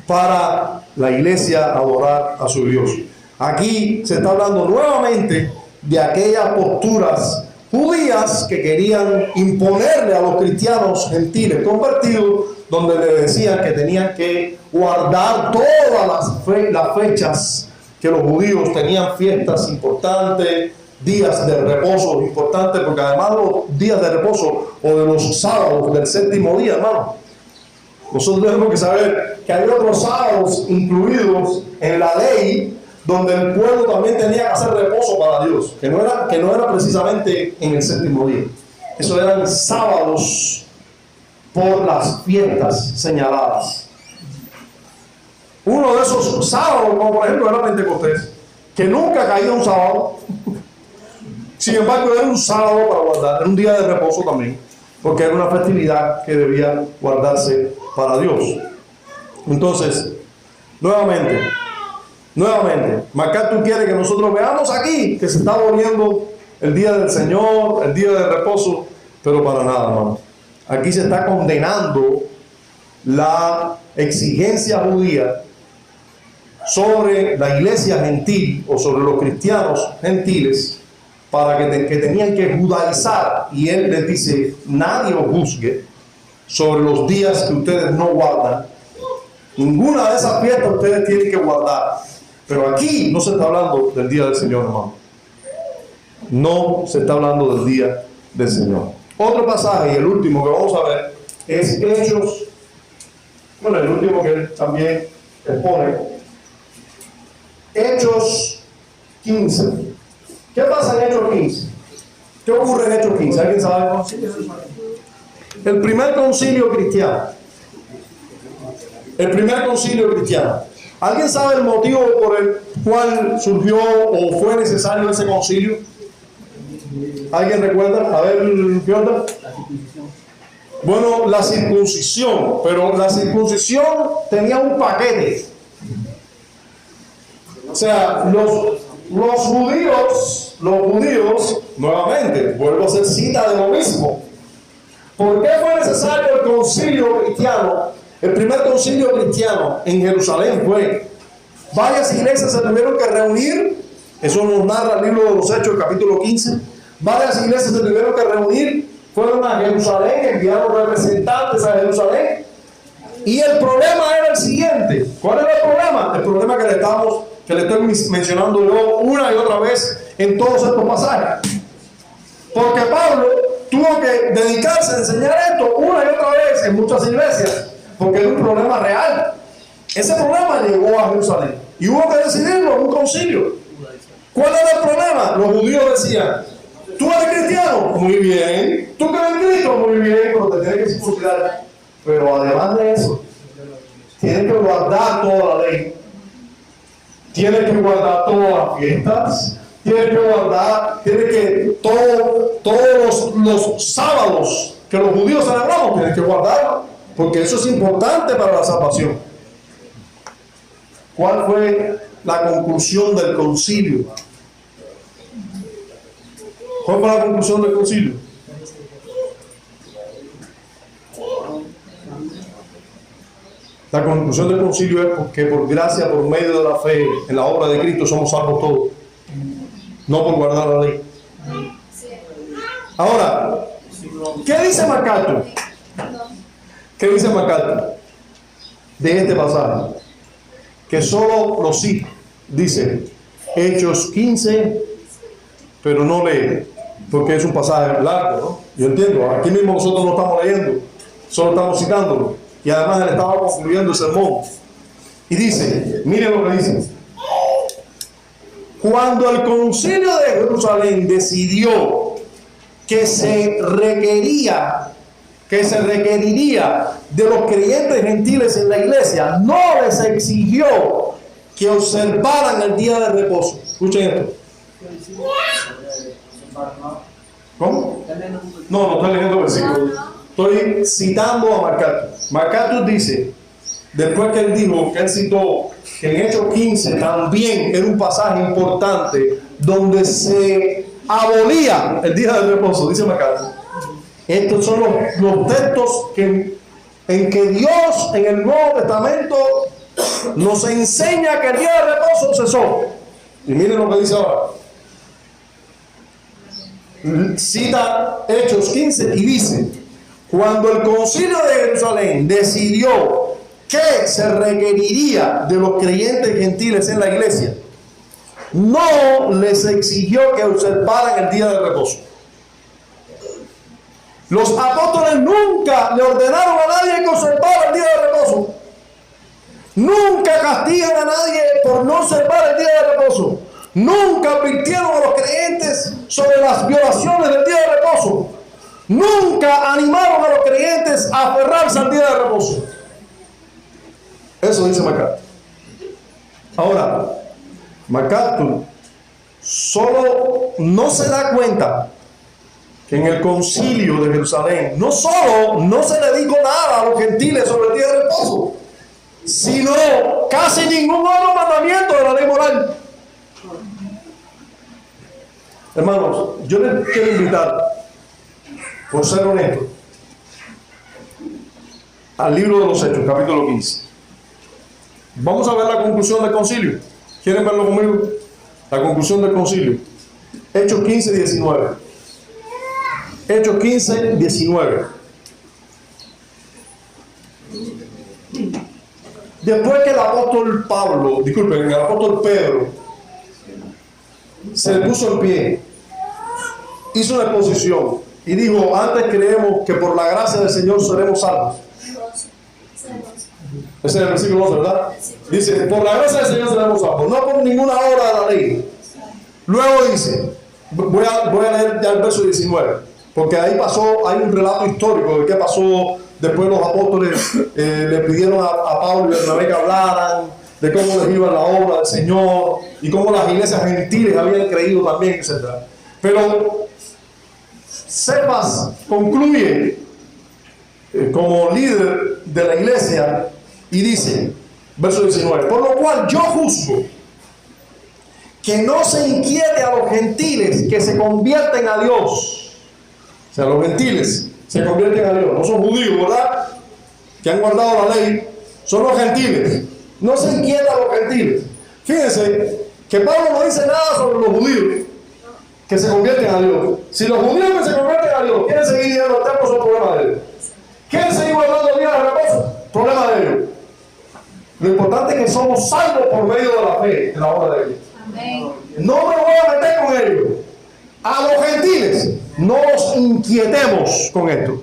A: para la iglesia adorar a su Dios. Aquí se está hablando nuevamente de aquellas posturas judías que querían imponerle a los cristianos gentiles convertidos, donde le decían que tenían que guardar todas las fechas que los judíos tenían, fiestas importantes, días de reposo importantes, porque además los días de reposo o de los sábados del séptimo día, hermano, nosotros tenemos que saber que hay otros sábados incluidos en la ley, donde el pueblo también tenía que hacer reposo para Dios, que no era precisamente en el séptimo día. Esos eran sábados por las fiestas señaladas. Uno de esos sábados, como por ejemplo era Pentecostés, que nunca caía un sábado. Sin embargo, era un sábado para guardar, era un día de reposo también, porque era una festividad que debía guardarse para Dios. Entonces, nuevamente, MacArthur quiere que nosotros veamos aquí que se está volviendo el día del Señor, el día de reposo, pero para nada, hermano. Aquí se está condenando la exigencia judía sobre la iglesia gentil o sobre los cristianos gentiles para que tenían que judaizar, y él les dice: nadie os juzgue sobre los días que ustedes no guardan. Ninguna de esas fiestas ustedes tienen que guardar. Pero aquí no se está hablando del día del Señor, hermano. No se está hablando del día del Señor. Otro pasaje, y el último que vamos a ver, es Hechos. Bueno, el último que él también expone. Hechos 15. ¿Qué pasa en Hechos 15? ¿Qué ocurre en Hechos 15? ¿Alguien sabe? El primer concilio cristiano. El primer concilio cristiano. ¿Alguien sabe el motivo por el cual surgió o fue necesario ese concilio? ¿Alguien recuerda? A ver, Piotr. Bueno, la circuncisión, pero la circuncisión tenía un paquete. O sea, los judíos, nuevamente, vuelvo a hacer cita de lo mismo. ¿Por qué fue necesario el concilio cristiano? El primer concilio cristiano en Jerusalén fue, varias iglesias se tuvieron que reunir, eso nos narra el libro de los Hechos, el capítulo 15, varias iglesias se tuvieron que reunir, fueron a Jerusalén, enviaron representantes a Jerusalén, y el problema era el siguiente. ¿Cuál era el problema? El problema que le estoy mencionando yo una y otra vez en todos estos pasajes. Porque Pablo tuvo que dedicarse a enseñar esto una y otra vez en muchas iglesias, porque era un problema real. Ese problema llegó a Jerusalén y hubo que decidirlo en un concilio. ¿Cuál era el problema? Los judíos decían: tú eres cristiano, muy bien. Tú crees en Cristo, muy bien, pero te tienes que circuncidar. Pero además de eso, tienes que guardar toda la ley. Tienes que guardar todas las fiestas. Tienes que todos los sábados que los judíos celebramos, tienes que guardarlo, porque eso es importante para la salvación. ¿Cuál fue la conclusión del concilio? ¿Cuál fue la conclusión del concilio? La conclusión del concilio es que por gracia, por medio de la fe en la obra de Cristo, somos salvos todos, no por guardar la ley. Ahora, ¿qué dice MacArthur? ¿Qué dice MacArthur de este pasaje? Que solo lo cita, dice Hechos 15, pero no lee, porque es un pasaje largo, ¿no? Yo entiendo, aquí mismo nosotros no estamos leyendo, solo estamos citándolo. y además él estaba concluyendo el sermón. Y dice, miren lo que dice. Cuando el concilio de Jerusalén decidió que se requeriría de los creyentes gentiles en la iglesia, no les exigió que observaran el día de reposo. Escuchen esto. ¿Cómo? No estoy leyendo el versículo. Estoy citando a MacArthur. MacArthur dice, después que él dijo, que él citó que en Hechos 15 también era un pasaje importante donde se abolía el día de reposo, dice MacArthur. Estos son los textos en que Dios en el Nuevo Testamento nos enseña que el día de reposo cesó. Y miren lo que dice ahora. Cita Hechos 15 y dice, cuando el concilio de Jerusalén decidió que se requeriría de los creyentes gentiles en la iglesia, no les exigió que observaran el día de reposo. Los apóstoles nunca le ordenaron a nadie que observara el día de reposo. Nunca castigan a nadie por no observar el día de reposo. Nunca advirtieron a los creyentes sobre las violaciones del día de reposo. Nunca animaron a los creyentes a aferrarse al día de reposo. Eso dice MacArthur. Ahora, MacArthur solo no se da cuenta que en el concilio de Jerusalén no solo no se le dijo nada a los gentiles sobre el día de reposo, sino casi ningún otro mandamiento de la ley moral. Hermanos, yo les quiero invitar, por ser honesto, al libro de los Hechos, capítulo 15. Vamos a ver la conclusión del concilio. ¿Quieren verlo conmigo? La conclusión del concilio. Hechos 15, 19. Hechos 15, 19. Después que el apóstol Pedro se puso en pie, hizo una exposición y dijo, antes creemos que por la gracia del Señor seremos salvos. Ese es el versículo 12, ¿verdad? Dice, por la gracia del Señor seremos salvos, no por ninguna obra de la ley. Luego dice, voy a leer ya el verso 19, porque ahí hay un relato histórico de qué pasó. Después los apóstoles le pidieron a Pablo y Bernabé que hablaran de cómo les iba la obra del Señor y cómo las iglesias gentiles habían creído también, etc. Pero Cefas concluye como líder de la iglesia y dice, verso 19, por lo cual yo juzgo que no se inquiete a los gentiles que se convierten a Dios. O sea, los gentiles se convierten a Dios, no son judíos, ¿verdad? Que han guardado la ley, son los gentiles. No se inquieta a los gentiles. Fíjense que Pablo no dice nada sobre los judíos que se convierten a Dios. Si los judíos que se convierten a Dios quieren seguir yendo al templo, son problema de ellos. ¿Quieren seguir guardando el día de reposo? Problema de ellos. Lo importante es que somos salvos por medio de la fe en la obra de Dios.
B: Amén.
A: No me voy a meter con ellos. A los gentiles no los inquietemos con esto.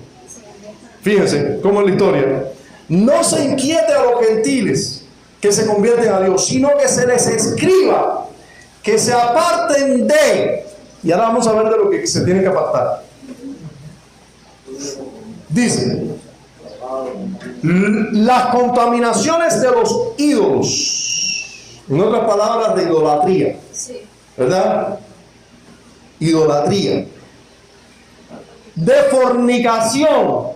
A: Fíjense cómo es la historia. No se inquiete a los gentiles que se convierten a Dios, sino que se les escriba que se aparten de. Y ahora vamos a ver de lo que se tiene que apartar. Dice, las contaminaciones de los ídolos, en otras palabras, de idolatría, ¿verdad? Idolatría, de fornicación,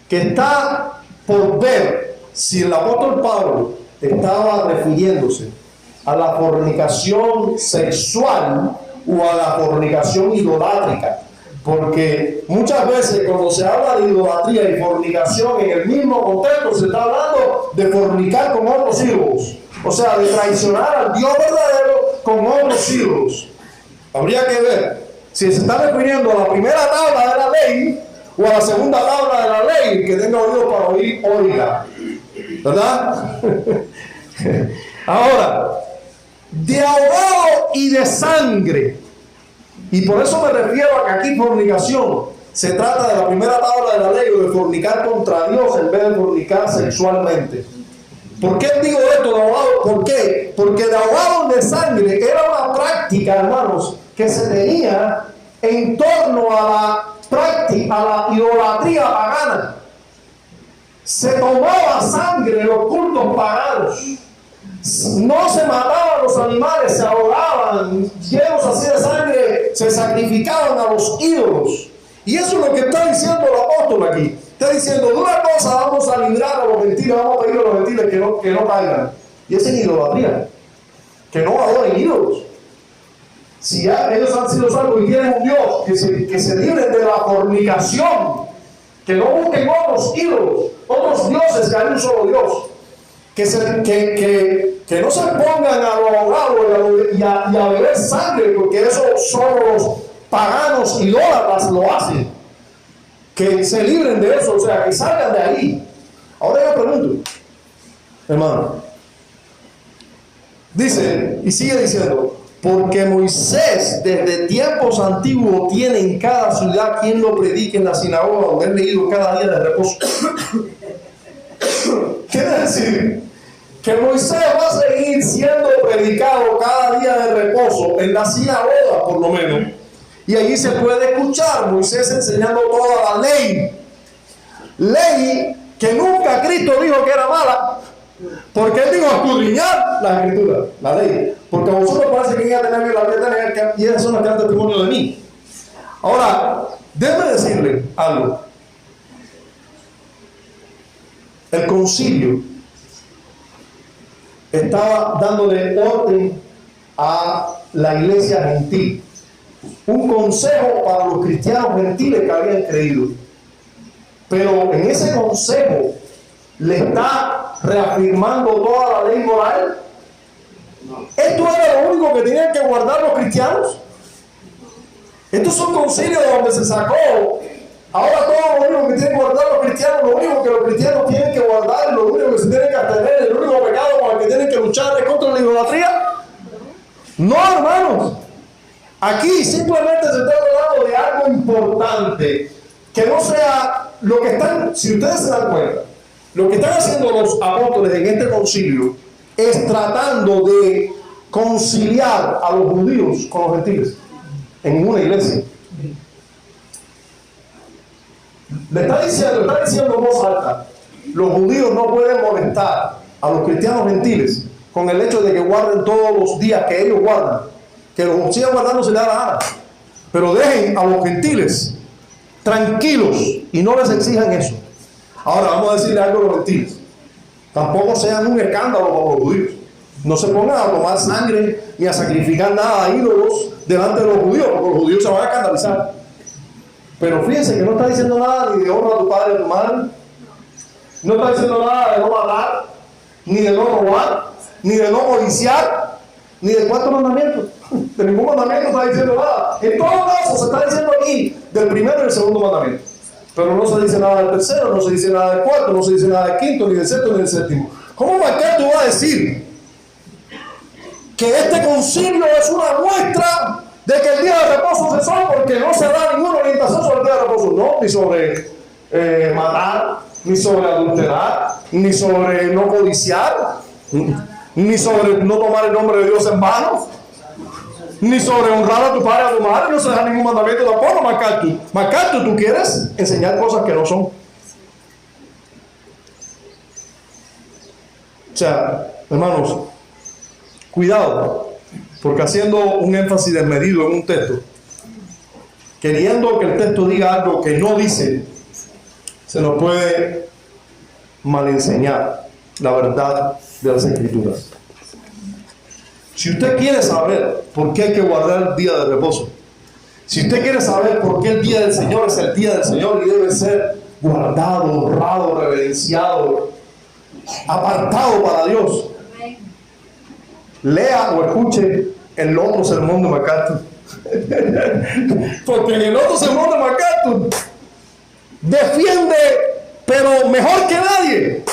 A: que está por ver si el apóstol Pablo estaba refiriéndose a la fornicación sexual o a la fornicación idolátrica, porque muchas veces cuando se habla de idolatría y fornicación en el mismo contexto se está hablando de fornicar con otros ídolos, o sea, de traicionar al Dios verdadero con otros ídolos. Habría que ver si se está refiriendo a la primera tabla de la ley o a la segunda tabla de la ley. El que tenga oído para oír, oiga, ¿verdad? Ahora, de ahogado y de sangre. Y por eso me refiero a que aquí fornicación se trata de la primera tabla de la ley, o de fornicar contra Dios en vez de fornicar sexualmente. ¿Por qué digo esto de ahogado? ¿Por qué? Porque el ahogado de sangre era una práctica, hermanos, que se tenía en torno a la práctica, a la idolatría pagana. Se tomaba sangre en los cultos paganos. No se mataban los animales, se ahogaban, llenos así de sangre, se sacrificaban a los ídolos. Y eso es lo que está diciendo el apóstol aquí. Está diciendo, de una cosa vamos a librar a los gentiles, vamos a pedir a los gentiles que no caigan. Y es en idolatría, que no adoren ídolos. Si ya ellos han sido salvos y tienen un Dios, que se libren de la fornicación, que no busquen otros ídolos, otros dioses, que hay un solo Dios. Que no se pongan a lo ahogado y a beber sangre, porque eso solo los paganos idólatras lo hacen. Que se libren de eso, o sea, que salgan de ahí. Ahora yo pregunto, hermano, dice, y sigue diciendo, porque Moisés desde tiempos antiguos tiene en cada ciudad quien lo predique en la sinagoga donde es leído cada día de reposo. Quiere decir que Moisés va a seguir siendo predicado cada día de reposo en la sinagoga, por lo menos. Y allí se puede escuchar Moisés enseñando toda la ley. Ley que nunca Cristo dijo que era mala, porque él dijo escudriñar la escritura, la ley. Porque a vosotros parece que iba a tener la vida y esas son las que dan testimonio de mí. Ahora, déjeme decirle algo. El concilio estaba dándole orden a la iglesia gentil. Un consejo para los cristianos gentiles que habían creído. Pero en ese consejo le está reafirmando toda la ley moral. ¿Esto era lo único que tenían que guardar los cristianos? Estos son concilios donde se sacó. Ahora todo lo único que tienen que guardar los cristianos, lo único que los cristianos tienen que guardar, lo único que se tienen que abstener, el único pecado con el que tienen que luchar es contra la idolatría. No, hermanos. Aquí simplemente se está hablando de algo importante, que no sea lo que están, si ustedes se dan cuenta, lo que están haciendo los apóstoles en este concilio es tratando de conciliar a los judíos con los gentiles en una iglesia. Le está diciendo en voz alta, los judíos no pueden molestar a los cristianos gentiles con el hecho de que guarden todos los días que ellos guardan, que los sigan guardando si les da la gana, pero dejen a los gentiles tranquilos y no les exijan eso. Ahora vamos a decirle algo a los gentiles, tampoco sean un escándalo para los judíos, no se pongan a tomar sangre ni a sacrificar nada a ídolos delante de los judíos, porque los judíos se van a escandalizar. Pero fíjense que no está diciendo nada ni de honra a tu padre y a tu madre, no está diciendo nada de no matar, ni de no robar, ni de no codiciar, ni de cuarto mandamiento. De ningún mandamiento está diciendo nada. En todo caso se está diciendo aquí del primero y del segundo mandamiento. Pero no se dice nada del tercero, no se dice nada del cuarto, no se dice nada del quinto, ni del sexto, ni del séptimo. ¿Cómo MacArthur va a decir que este concilio es una muestra de que el día de reposo cesó porque no se da ninguna orientación sobre el día de reposo? No, ni sobre matar, ni sobre adulterar, ni sobre no codiciar, ni sobre no tomar el nombre de Dios en vano, ni sobre honrar a tu padre y a tu madre. No se deja ningún mandamiento tampoco. MacArthur, tú quieres enseñar cosas que no son. O sea, hermanos, cuidado, porque haciendo un énfasis desmedido en un texto, queriendo que el texto diga algo que no dice, se nos puede malenseñar la verdad de las Escrituras. Si usted quiere saber por qué hay que guardar el día de reposo, si usted quiere saber por qué el día del Señor es el día del Señor y debe ser guardado, honrado, reverenciado, apartado para Dios, lea o escuche el otro sermón de MacArthur. Porque en el otro sermón de MacArthur defiende, pero mejor que nadie,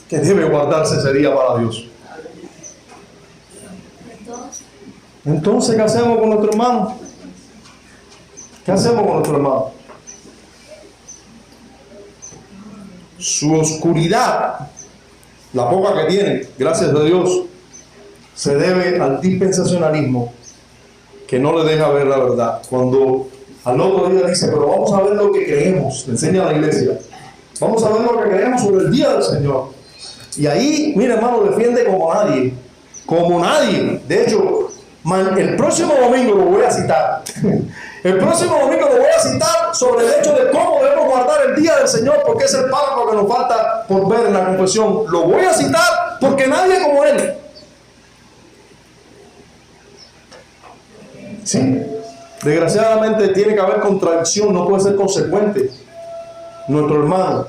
A: que debe guardarse ese día para Dios. Entonces, ¿qué hacemos con nuestro hermano? ¿Qué hacemos con nuestro hermano? su oscuridad, la poca que tiene, gracias a Dios, se debe al dispensacionalismo que no le deja ver la verdad. Cuando al otro día dice, pero vamos a ver lo que creemos, le enseña a la iglesia, vamos a ver lo que creemos sobre el día del Señor. Y ahí, mira hermano, defiende como nadie, como nadie. De hecho, el próximo domingo lo voy a citar. El próximo domingo lo voy a citar sobre el hecho de cómo debemos guardar el día del Señor, porque es el párrafo que nos falta por ver en la confesión. Lo voy a citar porque nadie como él. Sí, desgraciadamente tiene que haber contradicción, no puede ser consecuente. Nuestro hermano,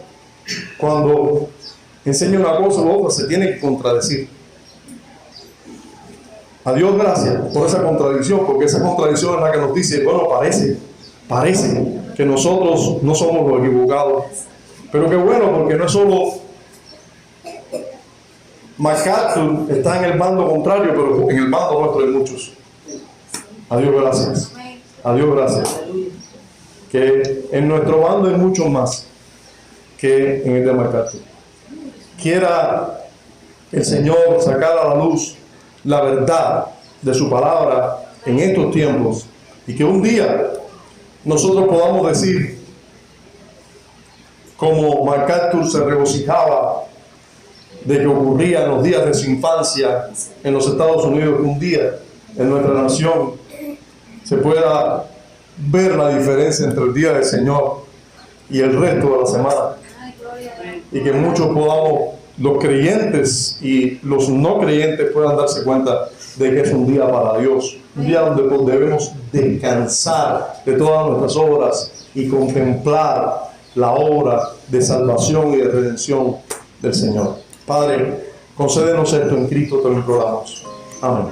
A: cuando enseña una cosa u otra, se tiene que contradecir. A Dios gracias por esa contradicción, porque esa contradicción es la que nos dice, bueno, parece que nosotros no somos los equivocados. Pero qué bueno, porque no es solo MacArthur está en el bando contrario, pero en el bando nuestro hay muchos. A Dios gracias. A Dios gracias. Que en nuestro bando hay muchos más que en el de MacArthur. Quiera el Señor sacar a la luz la verdad de su palabra en estos tiempos, y que un día nosotros podamos decir, como MacArthur se regocijaba de que ocurría en los días de su infancia en los Estados Unidos, que un día en nuestra nación se pueda ver la diferencia entre el día del Señor y el resto de la semana, y que muchos podamos, los creyentes y los no creyentes, puedan darse cuenta de que es un día para Dios, un día donde debemos descansar de todas nuestras obras y contemplar la obra de salvación y de redención del Señor. Padre, concédenos esto en Cristo, te lo imploramos. Amén.